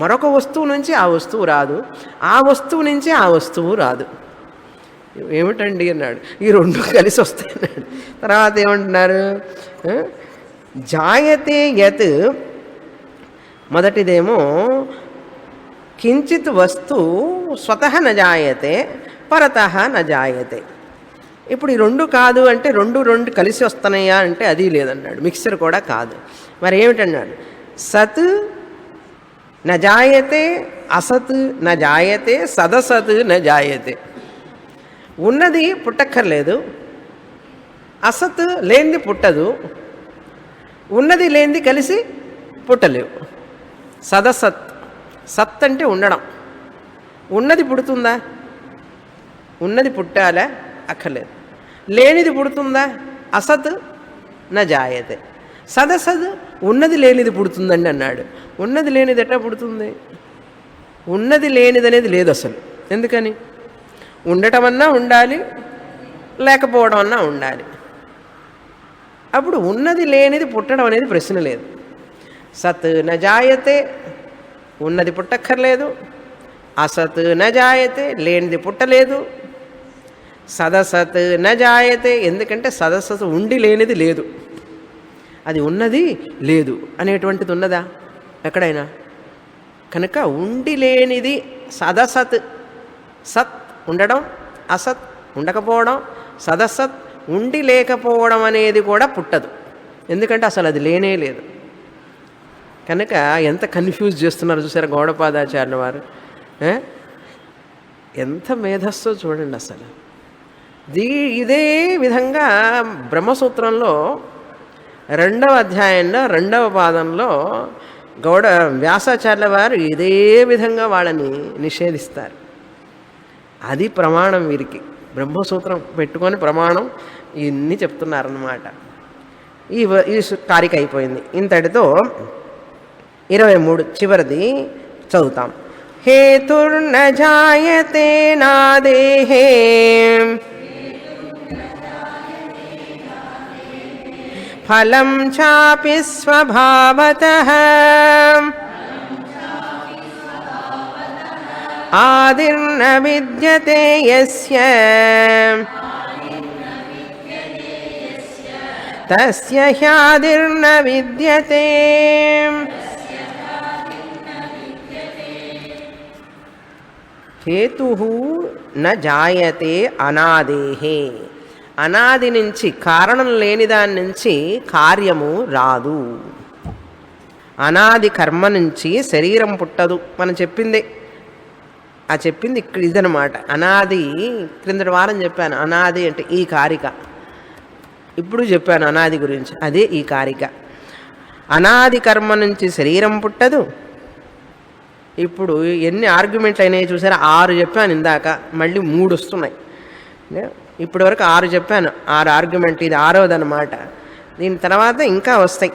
మరొక వస్తువు నుంచి ఆ వస్తువు రాదు, ఆ వస్తువు నుంచి ఆ వస్తువు రాదు. ఏమిటండి అన్నాడు. ఈ రెండు కలిసి వస్తాయి అన్నాడు. తర్వాత ఏమంటున్నారు? జాయతే యత్. మొదటిదేమో కించిత్ వస్తు స్వతః న జాయతే పరతః న జాయతే. ఇప్పుడు ఈ రెండు కాదు అంటే రెండు కలిసి వస్తున్నాయా అంటే అది లేదన్నాడు. మిక్సర్ కూడా కాదు. మరి ఏమిటన్నాడు? సత్ న జాయతే అసత్ న జాయతే సదసత్ న జాయతే. ఉన్నది పుట్టక్కర్లేదు, అసత్ లేనిది పుట్టదు, ఉన్నది లేనిది కలిసి పుట్టలేవు. సదసత్. సత్ అంటే ఉండడం. ఉన్నది పుడుతుందా? ఉన్నది పుట్టాలా? అక్కర్లేదు. లేనిది పుడుతుందా? అసత్ న జాయతే. సదసద్ ఉన్నది లేనిది పుడుతుందండి అన్నాడు. ఉన్నది లేనిది ఎట్లా పుడుతుంది? ఉన్నది లేనిది అనేది లేదు అసలు. ఎందుకని? ఉండటం అన్నా ఉండాలి, లేకపోవడం అన్నా ఉండాలి. అప్పుడు ఉన్నది లేనిది పుట్టడం అనేది ప్రశ్న లేదు. సత్ న జాయతే, ఉన్నది పుట్టక్కర్లేదు. అసత్ న జాయతే, లేనిది పుట్టలేదు. సదసత్ న జాయతే, ఎందుకంటే సదసత్ ఉండి లేనిది లేదు. అది ఉన్నది లేదు అనేటువంటిది ఉన్నదా ఎక్కడైనా? కనుక ఉండి లేనిది సదసత్. సత్ ఉండడం, అసత్ ఉండకపోవడం, సదసత్ ఉండి లేకపోవడం అనేది కూడా పుట్టదు. ఎందుకంటే అసలు అది లేనే లేదు. కనుక ఎంత కన్ఫ్యూజ్ చేస్తున్నారు చూసారా గౌడపాదాచార్యుల వారు. ఎంత మేధస్సో చూడండి అసలు. ఇదే విధంగా బ్రహ్మసూత్రంలో 2వ అధ్యాయంలో 2వ పాదంలో వ్యాసాచార్యుల వారు ఇదే విధంగా వాళ్ళని నిషేధిస్తారు. అది ప్రమాణం వీరికి. బ్రహ్మసూత్రం పెట్టుకొని ప్రమాణం ఇన్ని చెప్తున్నారన్నమాట. ఈ కారిక అయిపోయింది. ఇంతటితో 23 చివరిది చదువుతాం. హేతుర్న జాయతే నాదేహే ఫలం చాపి స్వభావతః ఆదిర్న విద్యతే యస్య తస్య హ్యాదిర్న విద్యతే. హేతుః న జాయతే అనాదేహే. అనాది నుంచి, కారణం లేని దాని నుంచి కార్యము రాదు. అనాది కర్మ నుంచి శరీరం పుట్టదు. మనం చెప్పిందే చెప్పింది ఇక్కడ ఇదనమాట. అనాది క్రిందటి వారం చెప్పాను. అనాది అంటే ఈ కారిక. ఇప్పుడు చెప్పాను అనాది గురించి. అదే ఈ కారిక. అనాది కర్మ నుంచి శరీరం పుట్టదు. ఇప్పుడు ఎన్ని ఆర్గ్యుమెంట్లు అయినాయి చూసారా? 6 చెప్పాను ఇందాక, మళ్ళీ 3 వస్తున్నాయి. ఇప్పటి వరకు 6 చెప్పాను. 6 ఆర్గ్యుమెంట్, ఇది 6వది అన్నమాట. దీని తర్వాత ఇంకా వస్తాయి.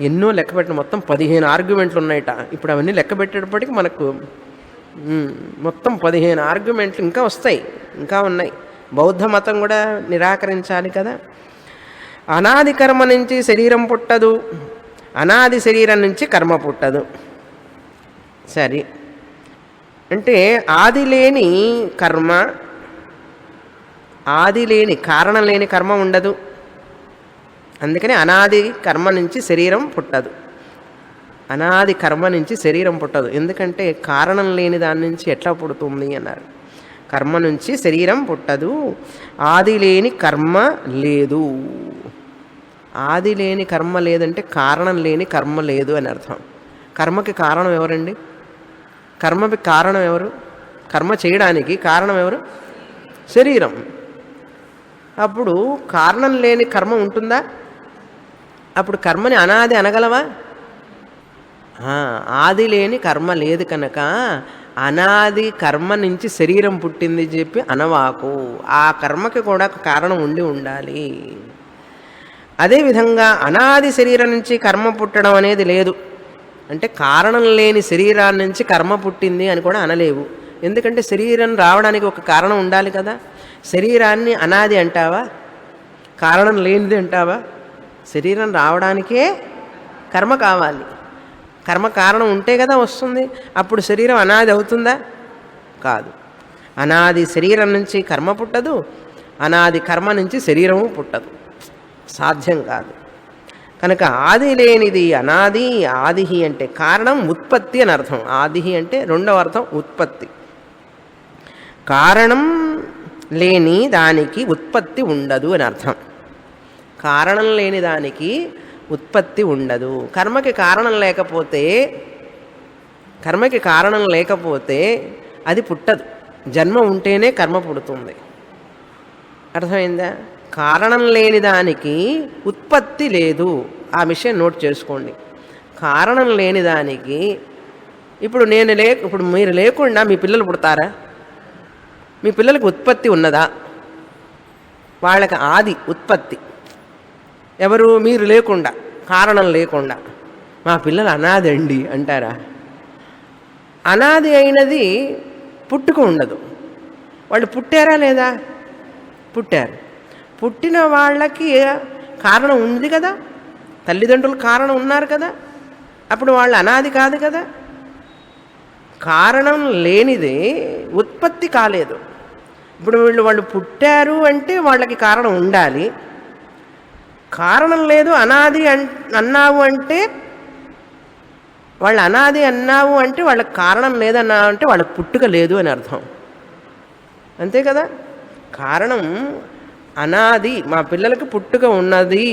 ఎన్నో లెక్క పెట్టిన మొత్తం 15 ఆర్గ్యుమెంట్లు ఉన్నాయట. ఇప్పుడు అవన్నీ లెక్క పెట్టేటప్పటికి మనకు మొత్తం 15 ఆర్గ్యుమెంట్లు ఇంకా వస్తాయి, ఇంకా ఉన్నాయి. బౌద్ధ మతం కూడా నిరాకరించాలి కదా. అనాది కర్మ నుంచి శరీరం పుట్టదు, అనాది శరీరం నుంచి కర్మ పుట్టదు. సరే అంటే ఆది లేని కర్మ, ఆది లేని కారణం లేని కర్మ ఉండదు. అందుకని అనాది కర్మ నుంచి శరీరం పుట్టదు. అనాది కర్మ నుంచి శరీరం పుట్టదు. ఎందుకంటే కారణం లేని దాని నుంచి ఎట్లా పుడుతుంది అన్నారు. కర్మ నుంచి శరీరం పుట్టదు. ఆది లేని కర్మ లేదు. ఆది లేని కర్మ లేదంటే కారణం లేని కర్మ లేదు అని అర్థం. కర్మకి కారణం ఎవరండి? కర్మకి కారణం ఎవరు? కర్మ చేయడానికి కారణం ఎవరు? శరీరం. అప్పుడు కారణం లేని కర్మ ఉంటుందా? అప్పుడు కర్మని అనాది అనగలవా? ఆది లేని కర్మ లేదు కనుక అనాది కర్మ నుంచి శరీరం పుట్టింది చెప్పి అనవాకు. ఆ కర్మకి కూడా కారణం ఉండి ఉండాలి. అదేవిధంగా అనాది శరీరం నుంచి కర్మ పుట్టడం అనేది లేదు. అంటే కారణం లేని శరీరాన్ని నుంచి కర్మ పుట్టింది అని కూడా అనలేవు. ఎందుకంటే శరీరం రావడానికి ఒక కారణం ఉండాలి కదా. శరీరాన్ని అనాది అంటావా? కారణం లేనిది అంటావా? శరీరం రావడానికే కర్మ కావాలి. కర్మ కారణం ఉంటే కదా వస్తుంది. అప్పుడు శరీరం అనాది అవుతుందా? కాదు. అనాది శరీరం నుంచి కర్మ పుట్టదు, అనాది కర్మ నుంచి శరీరము పుట్టదు. సాధ్యం కాదు. కనుక ఆది లేనిది అనాది. ఆది అంటే కారణం, ఉత్పత్తి అని అర్థం. ఆది అంటే రెండవ అర్థం ఉత్పత్తి. కారణం లేని దానికి ఉత్పత్తి ఉండదు అని అర్థం. కారణం లేని దానికి ఉత్పత్తి ఉండదు. కర్మకి కారణం లేకపోతే అది పుట్టదు. జన్మ ఉంటేనే కర్మ పుడుతుంది. అర్థమైందా? కారణం లేని దానికి ఉత్పత్తి లేదు. ఆ విషయం నోట్ చేసుకోండి. కారణం లేని దానికి ఇప్పుడు ఇప్పుడు మీరు లేకుండా మీ పిల్లలు పుడతారా? మీ పిల్లలకు ఉత్పత్తి ఉన్నదా? వాళ్ళకి ఆది ఉత్పత్తి ఎవరు? మీరు లేకుండా, కారణం లేకుండా. మా పిల్లలు అనాది అండి అంటారా? అనాది అయినది పుట్టుక ఉండదు. వాళ్ళు పుట్టారా లేదా? పుట్టారు. పుట్టిన వాళ్ళకి కారణం ఉంది కదా. తల్లిదండ్రులు కారణం ఉన్నారు కదా. అప్పుడు వాళ్ళు అనాది కాదు కదా. కారణం లేనిదే ఉత్పత్తి కాలేదు. ఇప్పుడు వాళ్ళు పుట్టారు అంటే వాళ్ళకి కారణం ఉండాలి. కారణం లేదు, అనాది అన్నావు అంటే, వాళ్ళు అనాది అన్నావు అంటే వాళ్ళకి కారణం లేదన్నావు అంటే వాళ్ళకి పుట్టుక లేదు అని అర్థం. అంతే కదా. కారణం అనాది, మా పిల్లలకి పుట్టుక ఉన్నది,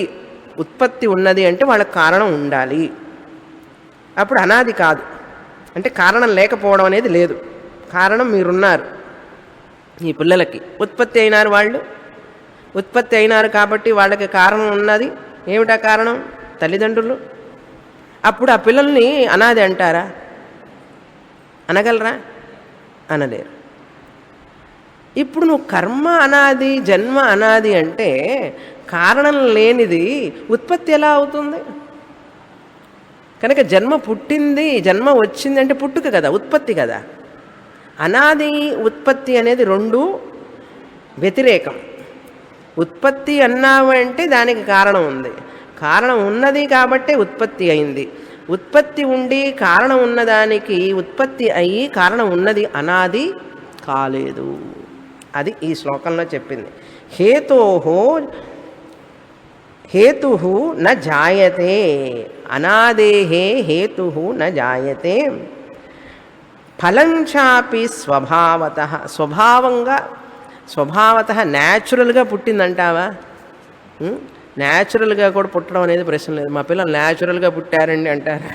ఉత్పత్తి ఉన్నది అంటే వాళ్ళకి కారణం ఉండాలి. అప్పుడు అనాది కాదు. అంటే కారణం లేకపోవడం అనేది లేదు. కారణం మీరున్నారు. ఈ పిల్లలకి ఉత్పత్తి అయినారు వాళ్ళు. ఉత్పత్తి అయినారు కాబట్టి వాళ్ళకి కారణం ఉన్నది. ఏమిటా కారణం? తల్లిదండ్రులు. అప్పుడు ఆ పిల్లల్ని అనాది అంటారా? అనగలరా? అనలేరు. ఇప్పుడు నువ్వు కర్మ అనాది, జన్మ అనాది అంటే కారణం లేనిది ఉత్పత్తి ఎలా అవుతుంది? కనుక జన్మ పుట్టింది, జన్మ వచ్చింది అంటే పుట్టుక కదా, ఉత్పత్తి కదా. అనాది ఉత్పత్తి అనేది రెండు వ్యతిరేకం. ఉత్పత్తి అన్నావు అంటే దానికి కారణం ఉంది. కారణం ఉన్నది కాబట్టే ఉత్పత్తి అయింది. ఉత్పత్తి ఉండి కారణం ఉన్నదానికి ఉత్పత్తి అయ్యి కారణం ఉన్నది అనాది కాలేదు. అది ఈ శ్లోకంలో చెప్పింది. హేతు న జాయతే, అనాదేహే హేతు న జాయతే, ఫలంచాపి స్వభావత, స్వభావత న్యాచురల్గా పుట్టిందంటావా? న్యాచురల్గా కూడా పుట్టడం అనేది ప్రశ్న లేదు. మా పిల్లలు న్యాచురల్గా పుట్టారండి అంటారా?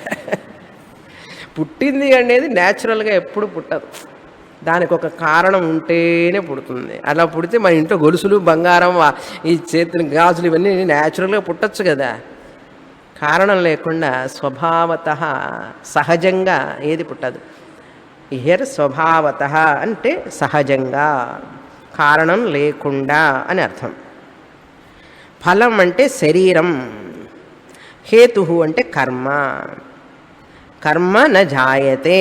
పుట్టింది అనేది న్యాచురల్గా ఎప్పుడు పుట్టదు. దానికి ఒక కారణం ఉంటేనే పుడుతుంది. అలా పుడితే మన ఇంట్లో గొలుసులు, బంగారం, ఈ చేతులు గాజులు ఇవన్నీ న్యాచురల్గా పుట్టచ్చు కదా. కారణం లేకుండా స్వభావత సహజంగా ఏది పుట్టదు. హియర్ స్వభావత అంటే సహజంగా, కారణం లేకుండా అని అర్థం. ఫలం అంటే శరీరం, హేతు అంటే కర్మ. కర్మ న జాయతే,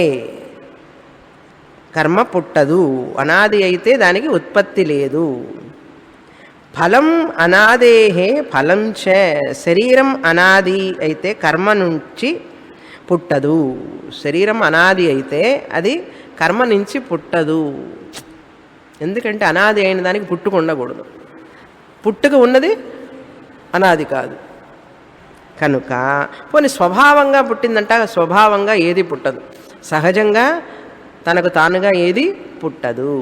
కర్మ పుట్టదు. అనాది అయితే దానికి ఉత్పత్తి లేదు. ఫలం అనాదేహే ఫలం చ, శరీరం అనాది అయితే కర్మ నుంచి పుట్టదు. శరీరం అనాది అయితే అది కర్మ నుంచి పుట్టదు. ఎందుకంటే అనాది అయిన దానికి పుట్టుక ఉండకూడదు. పుట్టుక ఉన్నది అనాది కాదు కనుక. పోనీ స్వభావంగా పుట్టిందంట, స్వభావంగా ఏది పుట్టదు. సహజంగా తనకు తానుగా ఏది పుట్టదు.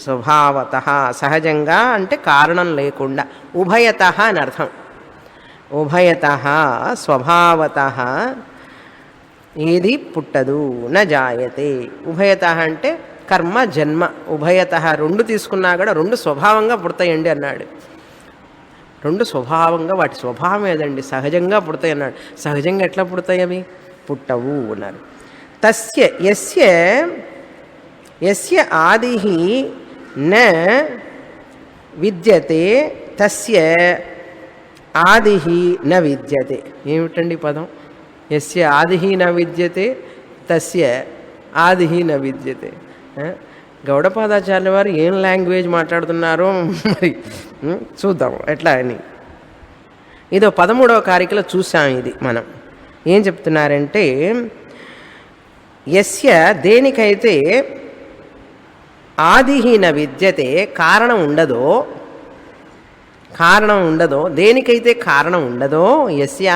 స్వభావత సహజంగా అంటే కారణం లేకుండా, ఉభయత అని అర్థం. ఉభయత స్వభావత ఏది పుట్టదు. న జాయతే, ఉభయత అంటే కర్మ జన్మ, ఉభయత రెండు తీసుకున్నా కూడా రెండు స్వభావంగా పుడతాయండి అన్నాడు. రెండు స్వభావంగా, వాటి స్వభావం ఏదండి, సహజంగా పుడతాయి అన్నాడు. సహజంగా ఎట్లా పుడతాయి అవి? పుట్టవు అన్నారు. తస్య యస్య యస్య ఆదిః న విద్యతే తస్య ఆదిః న విద్యతే. ఏమిటండి పదం? యస్య ఆదిః న విద్యతే తస్య ఆదిః న విద్యతే. గౌడపాదాచార్య వారు ఏం లాంగ్వేజ్ మాట్లాడుతున్నారో మరి చూద్దాం ఎట్లా అని. ఇదో 13వ కారికలో చూసాం. ఇది మనం ఏం చెప్తున్నారంటే, యస్య దేనికైతే ఆదిహీన విద్యతే కారణం ఉండదో, దేనికైతే కారణం ఉండదో, యస్య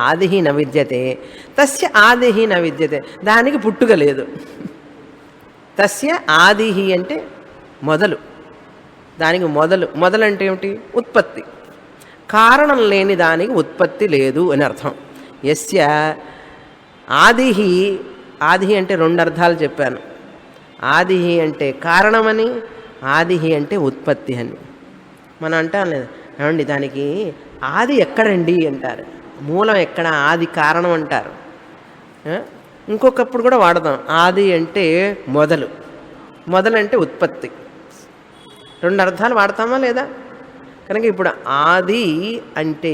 ఆదిహీన విద్యతే తస్య ఆదిహీన విద్యతే, దానికి పుట్టుక లేదు. తస్య ఆదిహి అంటే మొదలు, దానికి మొదలు అంటే ఏమిటి? ఉత్పత్తి. కారణం లేని దానికి ఉత్పత్తి లేదు అని అర్థం. యస్య ఆదిహి, ఆదిహి అంటే రెండు అర్థాలు చెప్పాను. ఆదిహి అంటే కారణమని, ఆదిహి అంటే ఉత్పత్తి అని. మనం అంటాం లేదు, ఏమండి దానికి ఆది ఎక్కడండి అంటారు, మూలం ఎక్కడ, ఆది కారణం అంటారు. ఇంకొకప్పుడు కూడా వాడదాం, ఆది అంటే మొదలు అంటే ఉత్పత్తి. రెండు అర్థాలు వాడతామా లేదా? కనుక ఇప్పుడు ఆది అంటే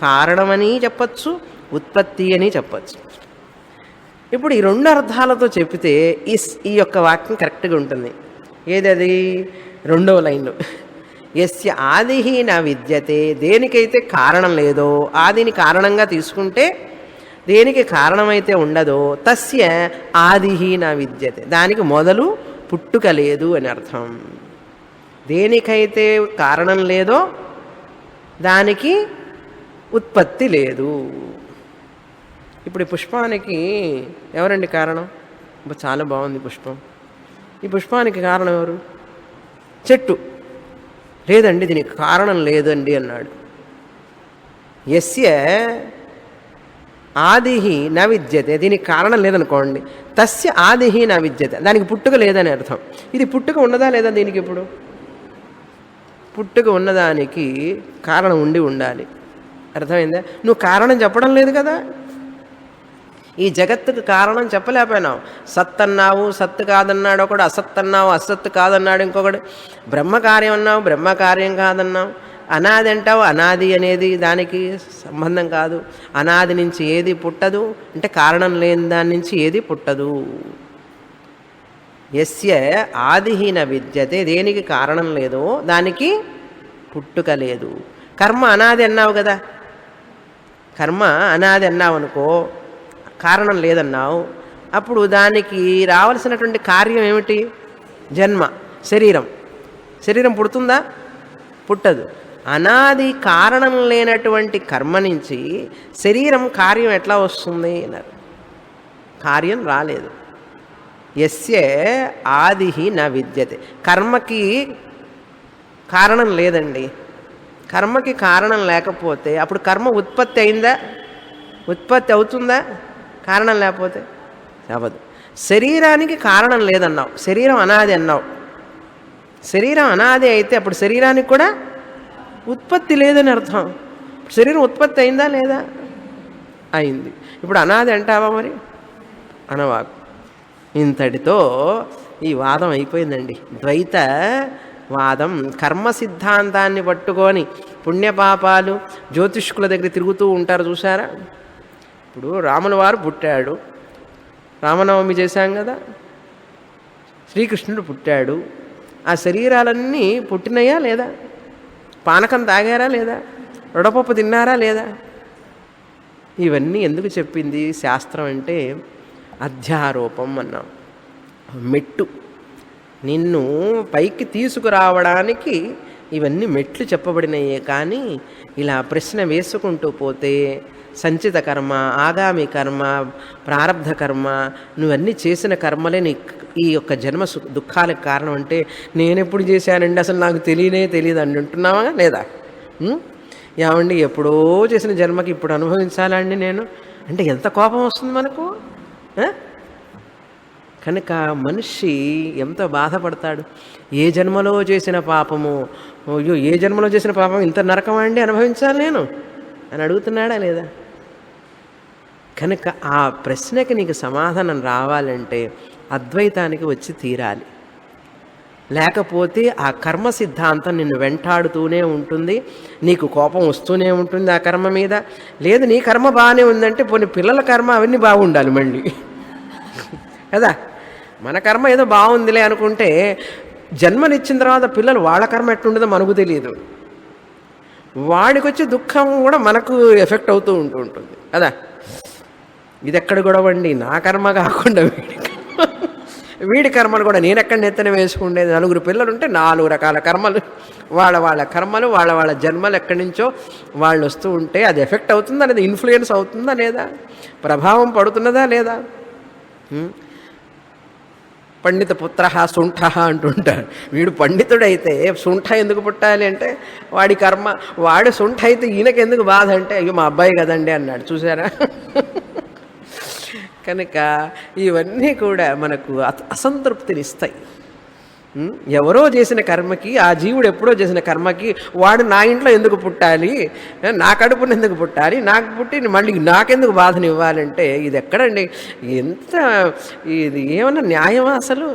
కారణమని చెప్పచ్చు, ఉత్పత్తి అని చెప్పచ్చు. ఇప్పుడు ఈ రెండు అర్థాలతో చెప్తే ఈ యొక్క వాక్యం కరెక్ట్గా ఉంటుంది. ఏదది? రెండవ లైన్లో, యస్య ఆదిహి నా విద్యతే, దేనికైతే కారణం లేదో, ఆదిని కారణంగా తీసుకుంటే దేనికి కారణమైతే ఉండదో, తస్య ఆదిహి నా విద్యతే, దానికి మొదలు పుట్టుక లేదు అని అర్థం. దేనికైతే కారణం లేదో దానికి ఉత్పత్తి లేదు. ఇప్పుడు ఈ పుష్పానికి ఎవరండి కారణం? చాలా బాగుంది పుష్పం. ఈ పుష్పానికి కారణం ఎవరు? చెట్టు. లేదండి దీనికి కారణం లేదండి అన్నాడు. యస్య ఆదిహి న విద్యతే, దీనికి కారణం లేదనుకోండి, తస్య ఆదిహి న విద్యతే, దానికి పుట్టుక లేదని అర్థం. ఇది పుట్టుక ఉన్నదా లేదా దీనికి? ఇప్పుడు పుట్టుక ఉన్నదానికి కారణం ఉండి ఉండాలి. అర్థమైందా? నువ్వు కారణం చెప్పడం లేదు కదా, ఈ జగత్తుకు కారణం చెప్పలేకపోయినావు. సత్ అన్నావు, సత్తు కాదన్నాడు ఒకడు, అసత్ అన్నావు, అసత్తు కాదన్నాడు ఇంకొకడు, బ్రహ్మకార్యం అన్నావు, బ్రహ్మకార్యం కాదన్నావు, అనాది అంటావు, అనాది అనేది దానికి సంబంధం కాదు. అనాది నుంచి ఏది పుట్టదు అంటే కారణం లేని దాని నుంచి ఏది పుట్టదు. యస్య ఆదిహీన విద్యతే, దేనికి కారణం లేదో దానికి పుట్టుక లేదు. కర్మ అనాది అన్నావు కదా, కర్మ అనాది అన్నావు అనుకో, కారణం లేదన్నావు, అప్పుడు దానికి రావాల్సినటువంటి కార్యం ఏమిటి? జన్మ, శరీరం. శరీరం పుడుతుందా? పుట్టదు. అనాది కారణం లేనటువంటి కర్మ నుంచి శరీరం కార్యం ఎట్లా వస్తుంది అన్నారు. కార్యం రాలేదు. యస్య ఆదిహి న విద్యతే, కర్మకి కారణం లేదండి. కర్మకి కారణం లేకపోతే అప్పుడు కర్మ ఉత్పత్తి అయిందా? ఉత్పత్తి అవుతుందా కారణం లేకపోతే? అవ్వదు. శరీరానికి కారణం లేదన్నావు, శరీరం అనాది అన్నావు. శరీరం అనాది అయితే అప్పుడు శరీరానికి కూడా ఉత్పత్తి లేదని అర్థం. శరీరం ఉత్పత్తి అయిందా లేదా? అయింది. ఇప్పుడు అనాది అంటావా మరి? అనవాకు. ఇంతటితో ఈ వాదం అయిపోయిందండి. ద్వైత వాదం కర్మ సిద్ధాంతాన్ని పట్టుకొని పుణ్యపాపాలు జ్యోతిష్కుల దగ్గర తిరుగుతూ ఉంటారు చూసారా. ఇప్పుడు రాముల వారు పుట్టాడు, రామనవమి చేశాం కదా, శ్రీకృష్ణుడు పుట్టాడు. ఆ శరీరాలన్నీ పుట్టినయా లేదా? పానకం తాగారా లేదా? రొడపప్పు తిన్నారా లేదా? ఇవన్నీ ఎందుకు చెప్పింది శాస్త్రం అంటే అధ్యారోపం అన్నాం. మెట్టు, నిన్ను పైకి తీసుకురావడానికి ఇవన్నీ మెట్లు చెప్పబడినయే. కానీ ఇలా ప్రశ్న వేసుకుంటూ పోతే సంచిత కర్మ, ఆగామి కర్మ, ప్రారబ్ధ కర్మ, నువ్వన్నీ చేసిన కర్మలే నీ ఈ యొక్క జన్మ దుఃఖాలకు కారణం అంటే నేనెప్పుడు చేశానండి అసలు నాకు తెలియదు అని అంటున్నావా లేదా? ఏమండి ఎప్పుడో చేసిన జన్మకి ఇప్పుడు అనుభవించాలండి నేను అంటే ఎంత కోపం వస్తుంది మనకు. కనుక మనిషి ఎంత బాధపడతాడు. ఏ జన్మలో చేసిన పాపము, అయ్యో ఏ జన్మలో చేసిన పాపం ఇంత నరకమా అండి అనుభవించాలి నేను అని అడుగుతున్నాడా లేదా? కనుక ఆ ప్రశ్నకి నీకు సమాధానం రావాలంటే అద్వైతానికి వచ్చి తీరాలి. లేకపోతే ఆ కర్మ సిద్ధాంతం నిన్ను వెంటాడుతూనే ఉంటుంది, నీకు కోపం వస్తూనే ఉంటుంది ఆ కర్మ మీద. లేదు నీ కర్మ బాగానే ఉందంటే పోనీ పిల్లల కర్మ అవన్నీ బాగుండాలి మళ్ళీ కదా. మన కర్మ ఏదో బాగుందిలే అనుకుంటే జన్మనిచ్చిన తర్వాత పిల్లలు వాళ్ళ కర్మ ఎట్లుంటుందో మనకు తెలియదు. వాడికి వచ్చే దుఃఖం కూడా మనకు ఎఫెక్ట్ అవుతూ ఉంటుంది కదా. ఇది ఎక్కడ గొడవండి, నా కర్మ కాకుండా వీడి కర్మలు కూడా నేను ఎక్కడ నెత్తన వేసుకుండేది. నలుగురు పిల్లలు ఉంటే 4 రకాల కర్మలు, వాళ్ళ కర్మలు వాళ్ళ జన్మలు ఎక్కడి నుంచో వాళ్ళు వస్తూ ఉంటే అది ఎఫెక్ట్ అవుతుందా లేదా, ఇన్ఫ్లుయెన్స్ అవుతుందా లేదా, ప్రభావం పడుతున్నదా లేదా? పండిత పుత్ర శుంఠ అంటుంటారు. వీడు పండితుడైతే శుంఠ ఎందుకు పుట్టాలి అంటే వాడి కర్మ, వాడు శుంఠ అయితే ఈయనకెందుకు బాధ అంటే అయ్యో మా అబ్బాయి కదండి అన్నాడు. చూసారా? కనుక ఇవన్నీ కూడా మనకు అసంతృప్తిని ఇస్తాయి. ఎవరో చేసిన కర్మకి, ఆ జీవుడు ఎప్పుడో చేసిన కర్మకి వాడు నా ఇంట్లో ఎందుకు పుట్టాలి, నా కడుపుని ఎందుకు పుట్టాలి, నాకు పుట్టి మళ్ళీ నాకెందుకు బాధని ఇవ్వాలంటే ఇది ఎక్కడండి, ఎంత ఇది ఏమన్నా న్యాయమా అసలు?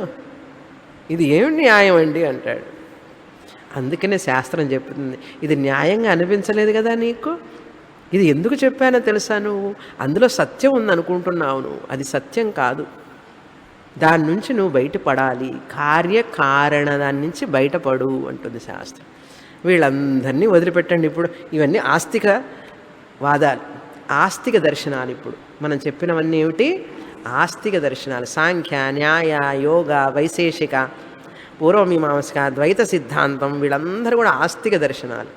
ఇది ఏమి న్యాయం అండి అంటాడు. అందుకనే శాస్త్రం చెప్తుంది ఇది న్యాయంగా అనిపించలేదు కదా నీకు, ఇది ఎందుకు చెప్పానో తెలుసా, నువ్వు అందులో సత్యం ఉందనుకుంటున్నావు, నువ్వు అది సత్యం కాదు. దాని నుంచి నువ్వు బయటపడాలి, కార్యకారణ దాని నుంచి బయటపడు అంటుంది శాస్త్రం. వీళ్ళందరినీ వదిలిపెట్టండి. ఇప్పుడు ఇవన్నీ ఆస్తిక వాదాలు, ఆస్తిక దర్శనాలు. ఇప్పుడు మనం చెప్పినవన్నీ ఏమిటి? ఆస్తిక దర్శనాలు. సాంఖ్య, న్యాయ, యోగ, వైశేషిక, పూర్వమీమాంసక, ద్వైత సిద్ధాంతం, వీళ్ళందరూ కూడా ఆస్తిక దర్శనాలు.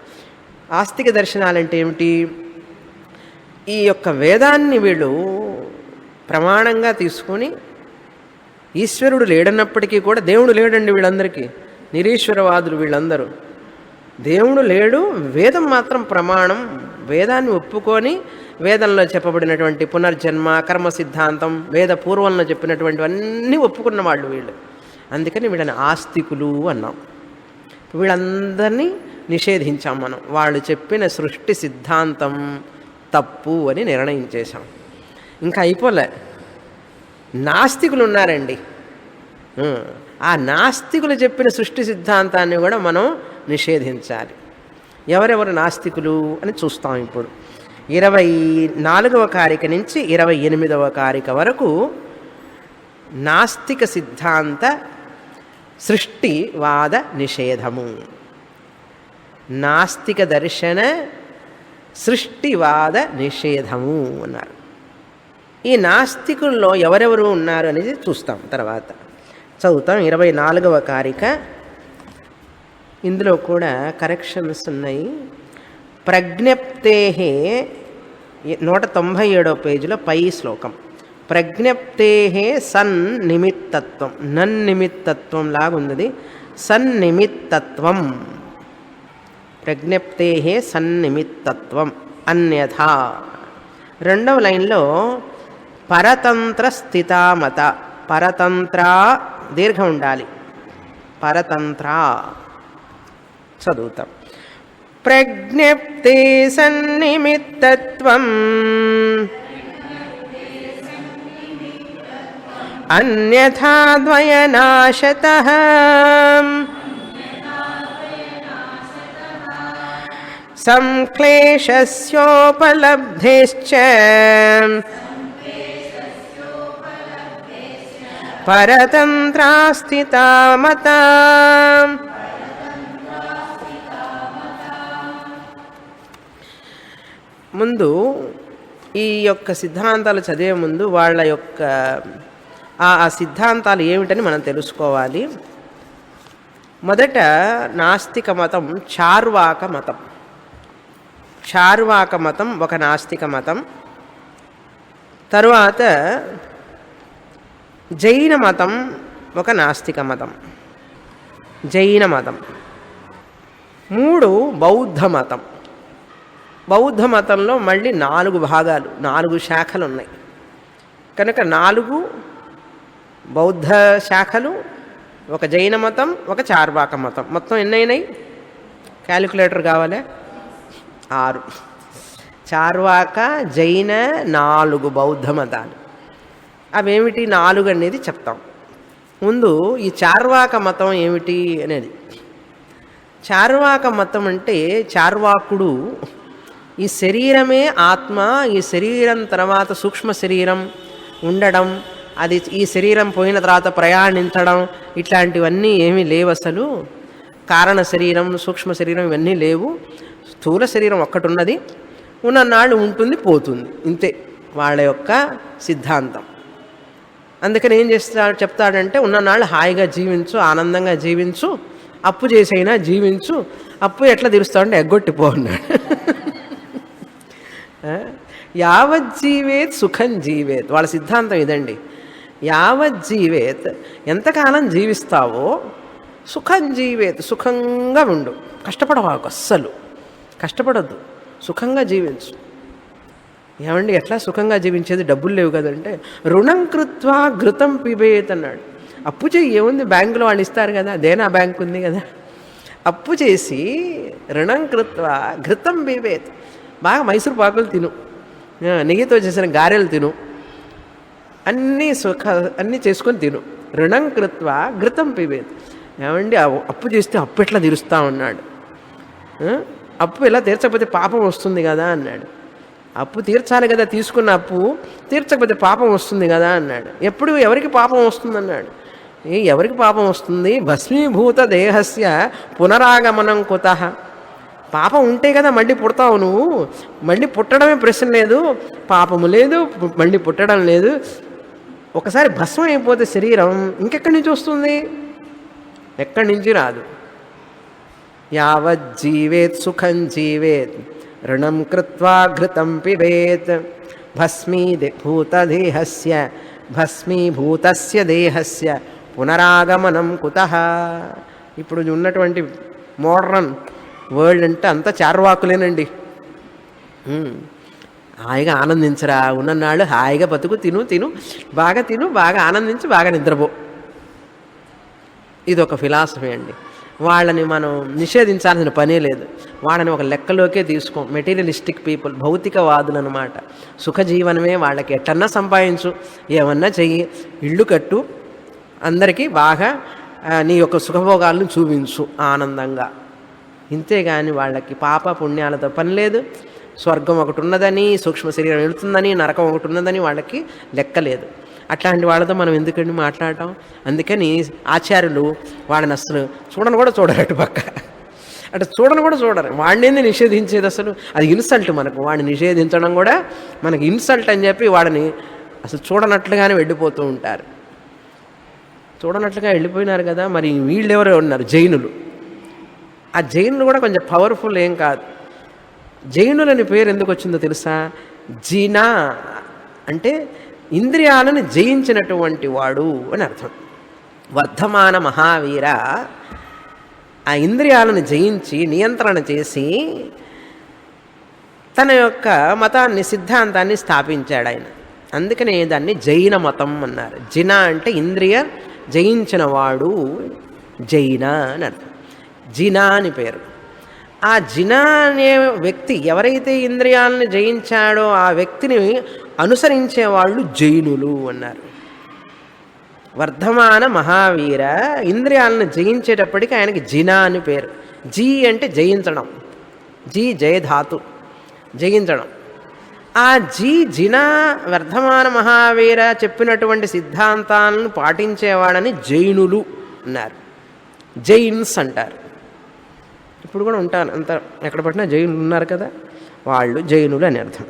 ఆస్తిక దర్శనాలు అంటే ఏమిటి? ఈ యొక్క వేదాన్ని వీళ్ళు ప్రమాణంగా తీసుకొని ఈశ్వరుడు లేడన్నప్పటికీ కూడా దేవుడు లేడండి వీళ్ళందరికీ, నిరీశ్వరవాదులు వీళ్ళందరూ. దేవుడు లేడు, వేదం మాత్రం ప్రమాణం. వేదాన్ని ఒప్పుకొని వేదంలో చెప్పబడినటువంటి పునర్జన్మ కర్మ సిద్ధాంతం వేద పూర్వంలో చెప్పినటువంటివన్నీ ఒప్పుకున్న వాళ్ళు వీళ్ళు. అందుకని వీళ్ళని ఆస్తికులు అన్నాం. వీళ్ళందరినీ నిషేధించాం మనం. వాళ్ళు చెప్పిన సృష్టి సిద్ధాంతం తప్పు అని నిర్ణయించేశాం. ఇంకా అయిపోలే, నాస్తికులు ఉన్నారండి. ఆ నాస్తికులు చెప్పిన సృష్టి సిద్ధాంతాన్ని కూడా మనం నిషేధించాలి. ఎవరెవరు నాస్తికులు అని చూస్తాం ఇప్పుడు. 24వ కారిక నుంచి 28వ కారిక వరకు నాస్తిక సిద్ధాంత సృష్టివాద నిషేధము. నాస్తిక దర్శన సృష్టివాద నిషేధము అన్నారు. ఈ నాస్తికుల్లో ఎవరెవరు ఉన్నారు అనేది చూస్తాం తర్వాత. చదువుతాం 24వ కారిక. ఇందులో కూడా కరెక్షన్స్ ఉన్నాయి. ప్రజ్ఞప్తే 197వ పేజీలో పై శ్లోకం. ప్రజ్ఞప్తే సన్నిమిత్తత్వం, నన్నిమిత్తత్వం లాగున్నది, సన్నిమిత్తత్వం. ప్రజ్ఞప్తే సన్నిమిత్తత్వం అన్యథా. రెండవ లైన్లో పరతంత్ర స్థితామత, పరతంత్ర దీర్ఘం ఉండాలి, పరతంత్ర చదువుతాం. ప్రజ్ఞప్తే సన్నిమిత్తత్వం అన్యథా ద్వయనాశతః సంక్లేశస్యోపలబ్ధేశ్చ పరతంత్రా స్థితామతా. ముందు ఈ యొక్క సిద్ధాంతాలు చదివే ముందు వాళ్ళ యొక్క ఆ సిద్ధాంతాలు ఏమిటని మనం తెలుసుకోవాలి. మొదట నాస్తిక మతం చార్వాక మతం. చార్వాక మతం ఒక నాస్తిక మతం. తరువాత జైన మతం ఒక నాస్తిక మతం, జైన మతం. 3 బౌద్ధ మతం. బౌద్ధ మతంలో మళ్ళీ 4 భాగాలు, 4 శాఖలు ఉన్నాయి. కనుక 4 బౌద్ధ శాఖలు, ఒక జైన మతం, ఒక చార్వాక మతం. మొత్తం ఎన్నైనాయి? క్యాలిక్యులేటర్ కావాలా? 6. చార్వాక, జైన, 4 బౌద్ధ మతాలు. అవేమిటి 4 అనేది చెప్తాం. ముందు ఈ చార్వాక మతం ఏమిటి అనేది. చార్వాక మతం అంటే చార్వాకుడు ఈ శరీరమే ఆత్మ, ఈ శరీరం తర్వాత సూక్ష్మ శరీరం ఉండడం, అది ఈ శరీరం పోయిన తర్వాత ప్రయాణించడం, ఇట్లాంటివన్నీ ఏమీ లేవు అసలు. కారణ శరీరం, సూక్ష్మ శరీరం ఇవన్నీ లేవు. స్థూల శరీరం ఒక్కటి ఉన్నది, ఉన్ననాళ్ళు ఉంటుంది, పోతుంది. ఇంతే వాళ్ళ యొక్క సిద్ధాంతం. అందుకని ఏం చెప్తాడంటే ఉన్ననాళ్ళు హాయిగా జీవించు, ఆనందంగా జీవించు, అప్పు చేసైనా జీవించు. అప్పు ఎట్లా తీరుస్తాడంటే ఎగ్గొట్టిపో అన్నాడు. యావజ్జీవేత్ సుఖం జీవేత్, వాళ్ళ సిద్ధాంతం ఇదండి. యావజ్జీవేత్, ఎంతకాలం జీవిస్తావో, సుఖం జీవేత్, సుఖంగా ఉండు, కష్టపడవాకు, అస్సలు కష్టపడద్దు, సుఖంగా జీవించు. ఏమండి ఎట్లా సుఖంగా జీవించేది? డబ్బులు లేవు కదంటే, రుణం కృత్వా ఘృతం పిబేత్ అన్నాడు. అప్పు చేయి, ఏముంది, బ్యాంకులో వాళ్ళు ఇస్తారు కదా, దేనా బ్యాంక్ ఉంది కదా, అప్పు చేసి రుణం కృత్వా ఘృతం పిబేత్, బాగా మైసూరు పాకులు తిను, నెయ్యితో చేసిన గారెలు తిను, అన్నీ చేసుకొని తిను. రుణం కృత్వా ఘృతం పిబేత్. ఏమండి అప్పు చేస్తే అప్పు ఎట్లా తీరుస్తా ఉన్నాడు. అప్పు ఎలా తీర్చకపోతే పాపం వస్తుంది కదా అన్నాడు. అప్పు తీర్చాలి కదా, తీసుకున్న అప్పు తీర్చకపోతే పాపం వస్తుంది కదా అన్నాడు. ఎప్పుడు ఎవరికి పాపం వస్తుంది అన్నాడు. ఎవరికి పాపం వస్తుంది? భస్మీభూత దేహస్య పునరాగమనం కుతః. పాపం ఉంటే కదా మళ్ళీ పుడతావు నువ్వు. మళ్ళీ పుట్టడమే ప్రశ్న లేదు, పాపము లేదు, మళ్ళీ పుట్టడం లేదు. ఒకసారి భస్మం అయిపోతే శరీరం ఇంకెక్కడి నుంచి వస్తుంది? ఎక్కడి నుంచి రాదు. యావజ్జీవేత్ సుఖం జీవేత్ రుణం కృత్వా ఘృతం పిబేత్ భస్మీభూతస్య దేహస్య పునరాగమనం కుతః. ఇప్పుడు ఉన్నటువంటి మోడర్న్ వరల్డ్ అంటే అంతా చార్వాకులేనండి. హాయిగా ఆనందించరా, ఉన్ననాళ్ళు హాయిగా బతుకు, తిను తిను, బాగా ఆనందించి బాగా నిద్రపో. ఇదొక ఫిలాసఫీ అండి. వాళ్ళని మనం నిషేధించాల్సిన పనే లేదు. వాళ్ళని ఒక లెక్కలోకే తీసుకోం. మెటీరియలిస్టిక్ పీపుల్, భౌతికవాదులు అనమాట. సుఖజీవనమే వాళ్ళకి. ఎట్టన్నా సంపాదించు, ఏమన్నా చెయ్యి, ఇళ్ళు కట్టు, అందరికీ బాగా నీ యొక్క సుఖభోగాలను చూపించు ఆనందంగా. ఇంతేగాని వాళ్ళకి పాప పుణ్యాలతో పని లేదు. స్వర్గం ఒకటి ఉన్నదని, సూక్ష్మ శరీరం వెళుతుందని, నరకం ఒకటి ఉన్నదని వాళ్ళకి లెక్కలేదు. అట్లాంటి వాళ్ళతో మనం ఎందుకండి మాట్లాడటం? అందుకని ఆచార్యులు వాళ్ళని అసలు చూడను కూడా చూడరు. అటు పక్క అటు చూడను కూడా చూడరు. వాడిని నిషేధించేది అసలు అది ఇన్సల్ట్ మనకు. వాడిని నిషేధించడం కూడా మనకి ఇన్సల్ట్ అని చెప్పి వాడిని అసలు చూడనట్లుగానే వెళ్ళిపోతూ ఉంటారు. చూడనట్లుగా వెళ్ళిపోయినారు కదా. మరి వీళ్ళు ఎవరో ఉన్నారు, జైనులు. ఆ జైనులు కూడా కొంచెం పవర్ఫుల్ ఏం కాదు. జైనులని పేరు ఎందుకు వచ్చిందో తెలుసా? జీనా అంటే ఇంద్రియాలను జయించినటువంటి వాడు అని అర్థం. వర్ధమాన మహావీర ఆ ఇంద్రియాలను జయించి నియంత్రణ చేసి తన యొక్క మతాన్ని, సిద్ధాంతాన్ని స్థాపించాడు ఆయన. అందుకనే దాన్ని జైన మతం అన్నారు. జినా అంటే ఇంద్రియ జయించిన వాడు, జైన అని అర్థం. జినా అని పేరు. ఆ జినా అనే వ్యక్తి ఎవరైతే ఇంద్రియాలను జయించాడో ఆ వ్యక్తిని అనుసరించే వాళ్ళు జైనులు అన్నారు. వర్ధమాన మహావీర ఇంద్రియాలను జయించేటప్పటికి ఆయనకి జినా అని పేరు. జీ అంటే జయించడం, జీ జయధాతు, జయించడం. ఆ జినా వర్ధమాన మహావీర చెప్పినటువంటి సిద్ధాంతాలను పాటించేవాడని జైనులు అన్నారు. జైన్స్ అంటారు. ఇప్పుడు కూడా ఉంటారు అంత, ఎక్కడ పట్టినా జైనులు ఉన్నారు కదా, వాళ్ళు జైనులు అని అర్థం.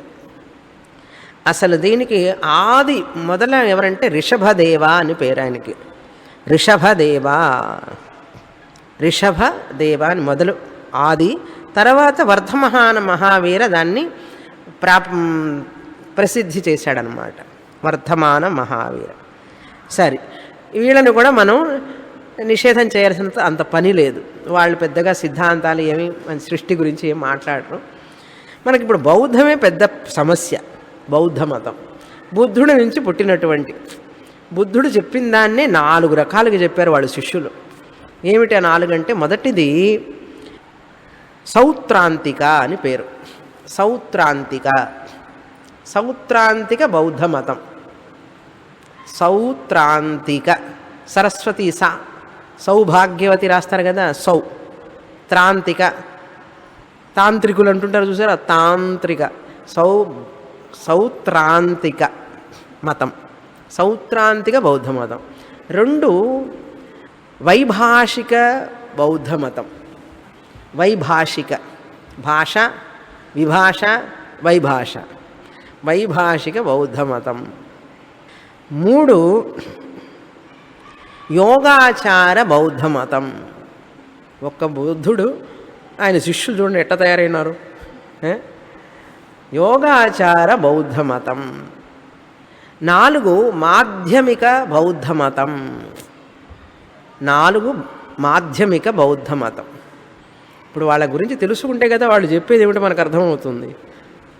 అసలు దీనికి ఆది మొదల ఎవరంటే రిషభదేవ అని పేరు ఆయనకి. రిషభదేవ అని మొదలు ఆది. తర్వాత వర్ధమాన మహావీర దాన్ని ప్రసిద్ధి చేశాడనమాట. వర్ధమాన మహావీర. సరే, వీళ్ళని కూడా మనం నిషేధం చేయాల్సినంత అంత పని లేదు. వాళ్ళు పెద్దగా సిద్ధాంతాలు ఏమి సృష్టి గురించి ఏం మాట్లాడరు. మనకి ఇప్పుడు బౌద్ధమే పెద్ద సమస్య. బౌద్ధ మతం బుద్ధుడి నుంచి పుట్టినటువంటి, బుద్ధుడు చెప్పిన దాన్నే 4 రకాలుగా చెప్పారు వాళ్ళు శిష్యులు. ఏమిటి ఆ 4 అంటే, మొదటిది సౌత్రాంతిక అని పేరు. సౌత్రాంతిక బౌద్ధ మతం. సౌత్రాంతిక, సరస్వతి సౌభాగ్యవతి రాస్తారు కదా, త్రాంతిక, తాంత్రికులు అంటుంటారు చూసారా, తాంత్రిక. సౌత్రాంతిక మతం, సౌత్రాంతిక బౌద్ధ మతం. 2 వైభాషిక బౌద్ధ మతం. వైభాషిక, భాష, విభాష, వైభాషిక బౌద్ధ మతం. 3 యోగాచార బౌద్ధ మతం. ఒక్క బుద్ధుడు, ఆయన శిష్యులు చూడండి ఎట్లా తయారైనారు. యోగాచార బౌద్ధ మతం. 4 మాధ్యమిక బౌద్ధ మతం. 4 మాధ్యమిక బౌద్ధ మతం. ఇప్పుడు వాళ్ళ గురించి తెలుసుకుంటే కదా వాళ్ళు చెప్పేది ఏమిటో మనకు అర్థమవుతుంది.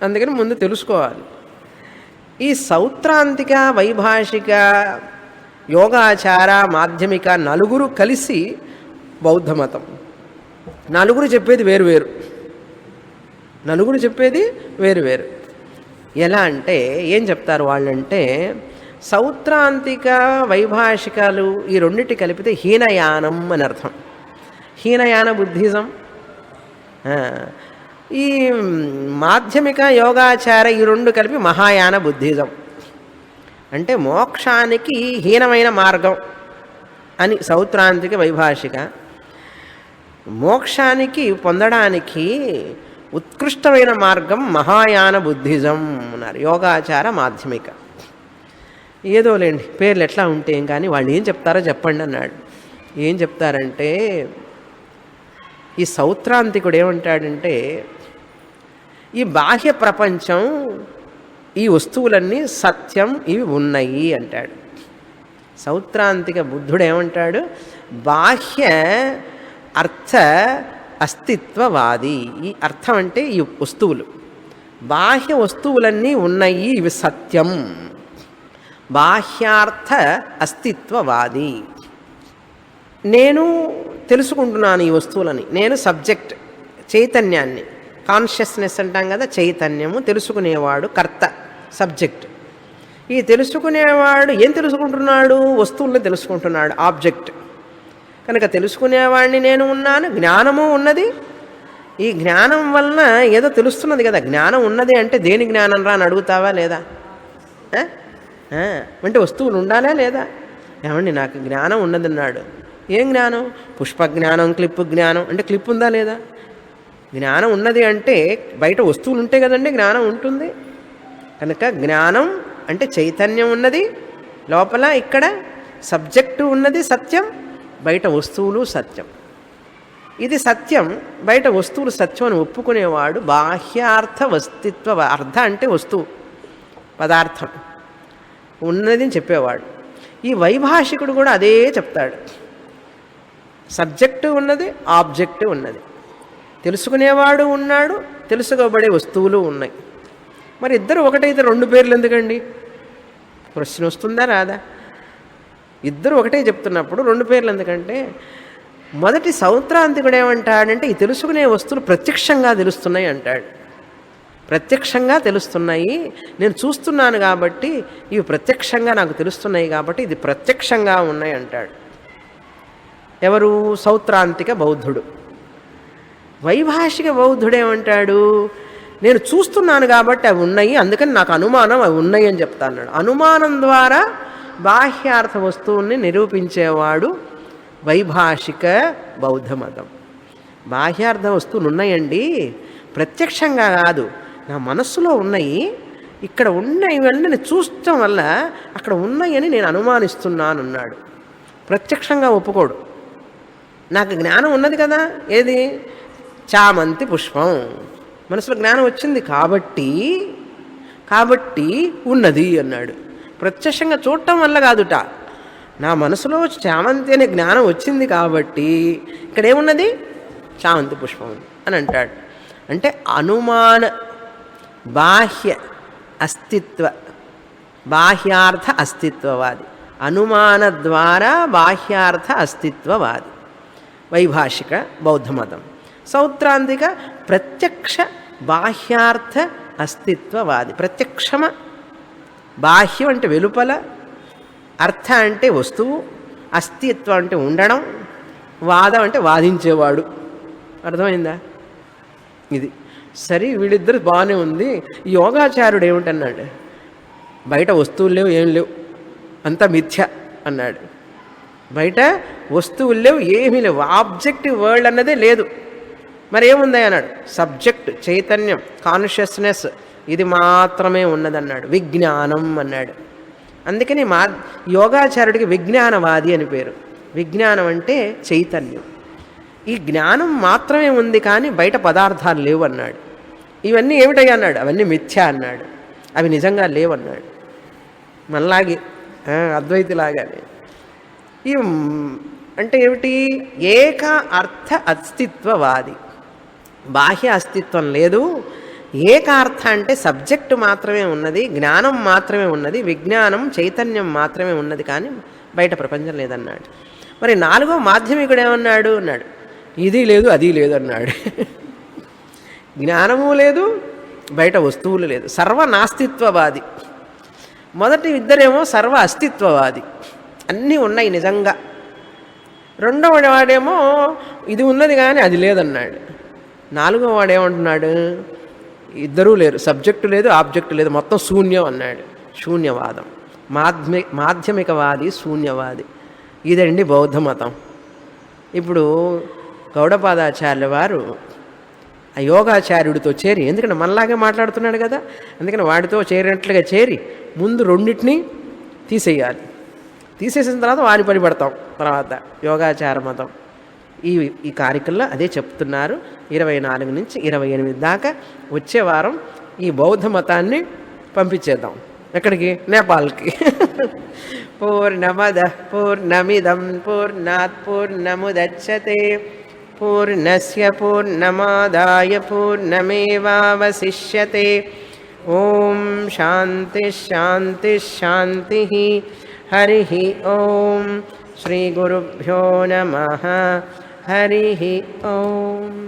అందుకని ముందు తెలుసుకోవాలి. ఈ సౌత్రాంతిక, వైభాషిక, యోగాచార, మాధ్యమిక 4 కలిసి బౌద్ధ మతం. 4 చెప్పేది వేరువేరు. 4 చెప్పేది వేరువేరు. ఎలా అంటే ఏం చెప్తారు వాళ్ళంటే, సౌత్రాంతిక, వైభాషికాలు ఈ 2 కలిపితే హీనయానం అని అర్థం. హీనయాన బుద్ధిజం. ఈ మాధ్యమిక, యోగాచార ఈ 2 కలిపి మహాయాన బుద్ధిజం. అంటే మోక్షానికి హీనమైన మార్గం అని సౌత్రాంతిక, వైభాషిక. మోక్షానికి పొందడానికి ఉత్కృష్టమైన మార్గం మహాయాన బుద్ధిజం అన్నారు. యోగాచార, మాధ్యమిక. ఏదో లేండి పేర్లు ఎట్లా ఉంటే ఏం, కానీ వాళ్ళు ఏం చెప్తారో చెప్పండి అన్నాడు. ఏం చెప్తారంటే, ఈ సౌత్రాంతికుడు ఏమంటాడంటే, ఈ బాహ్య ప్రపంచం, ఈ వస్తువులన్నీ సత్యం, ఇవి ఉన్నాయి అంటాడు. సౌత్రాంతిక బుద్ధుడు ఏమంటాడు, బాహ్య అర్థ అస్తిత్వవాది. ఈ అర్థం అంటే ఈ వస్తువులు, బాహ్య వస్తువులన్నీ ఉన్నాయి, ఇవి సత్యం. బాహ్యార్థ అస్తిత్వవాది. నేను తెలుసుకుంటున్నాను ఈ వస్తువులని, నేను సబ్జెక్ట్, చైతన్యాన్ని, కాన్షియస్నెస్ అంటాం కదా, చైతన్యము, తెలుసుకునేవాడు కర్త, సబ్జెక్ట్. ఈ తెలుసుకునేవాడు ఏం తెలుసుకుంటున్నాడు? వస్తువుల్ని తెలుసుకుంటున్నాడు, ఆబ్జెక్ట్. కనుక తెలుసుకునేవాడిని నేను ఉన్నాను, జ్ఞానము ఉన్నది. ఈ జ్ఞానం వలన ఏదో తెలుస్తున్నది కదా. జ్ఞానం ఉన్నది అంటే దేని జ్ఞానం రా అని అడుగుతావా లేదా? అంటే వస్తువులు ఉండాలా లేదా? ఏమండి నాకు జ్ఞానం ఉన్నదన్నాడు. ఏం జ్ఞానం? పుష్ప జ్ఞానం, క్లిప్పు జ్ఞానం. అంటే క్లిప్ ఉందా లేదా? జ్ఞానం ఉన్నది అంటే బయట వస్తువులు ఉంటే కదండి జ్ఞానం ఉంటుంది. కనుక జ్ఞానం అంటే చైతన్యం ఉన్నది లోపల, ఇక్కడ సబ్జెక్టు ఉన్నది సత్యం, బయట వస్తువులు సత్యం. ఇది సత్యం, బయట వస్తువులు సత్యం అని ఒప్పుకునేవాడు బాహ్యార్థ వస్తిత్వ. అర్థ అంటే వస్తువు, పదార్థం ఉన్నది అని చెప్పేవాడు. ఈ వైభాషికుడు కూడా అదే చెప్తాడు. సబ్జెక్టు ఉన్నది, ఆబ్జెక్టు ఉన్నది, తెలుసుకునేవాడు ఉన్నాడు, తెలుసుకోబడే వస్తువులు ఉన్నాయి. మరి ఇద్దరు ఒకటైతే రెండు పేర్లు ఎందుకండి? ప్రశ్న వస్తుందా రాదా? ఇద్దరు ఒకటే చెప్తున్నప్పుడు రెండు పేర్లు ఎందుకంటే, మొదటి సౌత్రాంతికుడు ఏమంటాడంటే ఈ తెలుసుకునే వస్తువులు ప్రత్యక్షంగా తెలుస్తున్నాయి అంటాడు. ప్రత్యక్షంగా తెలుస్తున్నాయి, నేను చూస్తున్నాను కాబట్టి ఇవి ప్రత్యక్షంగా నాకు తెలుస్తున్నాయి కాబట్టి ఇది ప్రత్యక్షంగా ఉన్నాయి అంటాడు. ఎవరు? సౌత్రాంతిక బౌద్ధుడు. వైభాషిక బౌద్ధుడు ఏమంటాడు? నేను చూస్తున్నాను కాబట్టి అవి ఉన్నాయి, అందుకని నాకు అనుమానం అవి ఉన్నాయి అని చెప్తా అన్నాడు. అనుమానం ద్వారా బాహ్యార్థ వస్తువుల్ని నిరూపించేవాడు వైభాషిక బౌద్ధ మతం. బాహ్యార్థ వస్తువులు ఉన్నాయండి, ప్రత్యక్షంగా కాదు, నా మనస్సులో ఉన్నాయి, ఇక్కడ ఉన్నాయి వల్ల నేను చూడటం వల్ల అక్కడ ఉన్నాయని నేను అనుమానిస్తున్నాను అన్నాడు. ప్రత్యక్షంగా ఒప్పుకోడు. నాకు జ్ఞానం ఉన్నది కదా, ఏది? చామంతి పుష్పం, మనసులో జ్ఞానం వచ్చింది కాబట్టి ఉన్నది అన్నాడు. ప్రత్యక్షంగా చూడటం వల్ల కాదుట, నా మనసులో చామంతి అనే జ్ఞానం వచ్చింది కాబట్టి ఇక్కడ ఏమున్నది? చామంతి పుష్పం అని అంటాడు. అంటే అనుమాన బాహ్య అస్తిత్వ, బాహ్యార్థ అస్తిత్వవాది. అనుమాన ద్వారా బాహ్యార్థ అస్తిత్వవాది వైభాషిక బౌద్ధ మతం. సౌత్రాంతిక ప్రత్యక్ష బాహ్యార్థ అస్తిత్వవాది. ప్రత్యక్షమ, బాహ్యం అంటే వెలుపల, అర్థ అంటే వస్తువు, అస్తిత్వం అంటే ఉండడం, వాదం అంటే వాదించేవాడు. అర్థమైందా? ఇది సరే. వీళ్ళిద్దరు బాగానే ఉంది. ఈ యోగాచార్యుడు ఏమిటన్నాడు? బయట వస్తువులు లేవు, ఏం లేవు, అంతా మిథ్య అన్నాడు. బయట వస్తువులు లేవు, ఏమీ లేవు, ఆబ్జెక్టివ్ వరల్డ్ అన్నదే లేదు. మరి ఏముంది అన్నాడు? సబ్జెక్ట్, చైతన్యం, కాన్షియస్నెస్, ఇది మాత్రమే ఉన్నదన్నాడు. విజ్ఞానం అన్నాడు. అందుకని యోగాచార్యుడికి విజ్ఞానవాది అని పేరు. విజ్ఞానం అంటే చైతన్యం. ఈ జ్ఞానం మాత్రమే ఉంది కానీ బయట పదార్థాలు లేవు అన్నాడు. ఇవన్నీ ఏమిటయ్యా అన్నాడు? అవన్నీ మిథ్య అన్నాడు. అవి నిజంగా లేవన్నాడు. మనలాగే అద్వైతిలాగానే. ఈ అంటే ఏమిటి? ఏక అర్థ అస్తిత్వవాది. బాహ్య అస్తిత్వం లేదు, ఏకార్థ అంటే సబ్జెక్టు మాత్రమే ఉన్నది, జ్ఞానం మాత్రమే ఉన్నది, విజ్ఞానం చైతన్యం మాత్రమే ఉన్నది, కానీ బయట ప్రపంచం లేదన్నాడు. మరి నాలుగో మాధ్యమికుడు ఏమన్నాడు అన్నాడు? ఇది లేదు, అది లేదు అన్నాడు. జ్ఞానము లేదు, బయట వస్తువులు లేదు, సర్వనాస్తిత్వవాది. మొదటి ఇద్దరేమో సర్వ అస్తిత్వవాది, అన్నీ ఉన్నాయి నిజంగా. రెండవ వాడేమో ఇది ఉన్నది కానీ అది లేదన్నాడు. నాలుగో వాడేమంటున్నాడు? ఇద్దరూ లేరు, సబ్జెక్టు లేదు, ఆబ్జెక్టు లేదు, మొత్తం శూన్యం అన్నాడు. శూన్యవాదం. మాధ్యమికవాది, శూన్యవాది. ఇదండి బౌద్ధ మతం. ఇప్పుడు గౌడపాదాచార్యుల వారు ఆ యోగాచార్యుడితో చేరి, ఎందుకంటే మనలాగే మాట్లాడుతున్నాడు కదా, అందుకని వాడితో చేరినట్లుగా చేరి ముందు రెండింటినీ తీసేయాలి. తీసేసిన తర్వాత వాని పని పడతాం తర్వాత యోగాచార మతం. ఈ కార్యక్రమంలో అదే చెప్తున్నారు. 24 నుంచి 28 దాకా వచ్చే వారం ఈ బౌద్ధ మతాన్ని పంపించేద్దాం. ఎక్కడికి? నేపాల్కి. పూర్ణమద పూర్ణమిదం పూర్ణాత్ పూర్ణముదచ్యతే పూర్ణస్య పూర్ణమాదాయ పూర్ణమేవావశిష్యతే. ఓం శాంతి శాంతి శాంతి. హరి ఓం. శ్రీ గురుభ్యో నమః. హరి ఓం.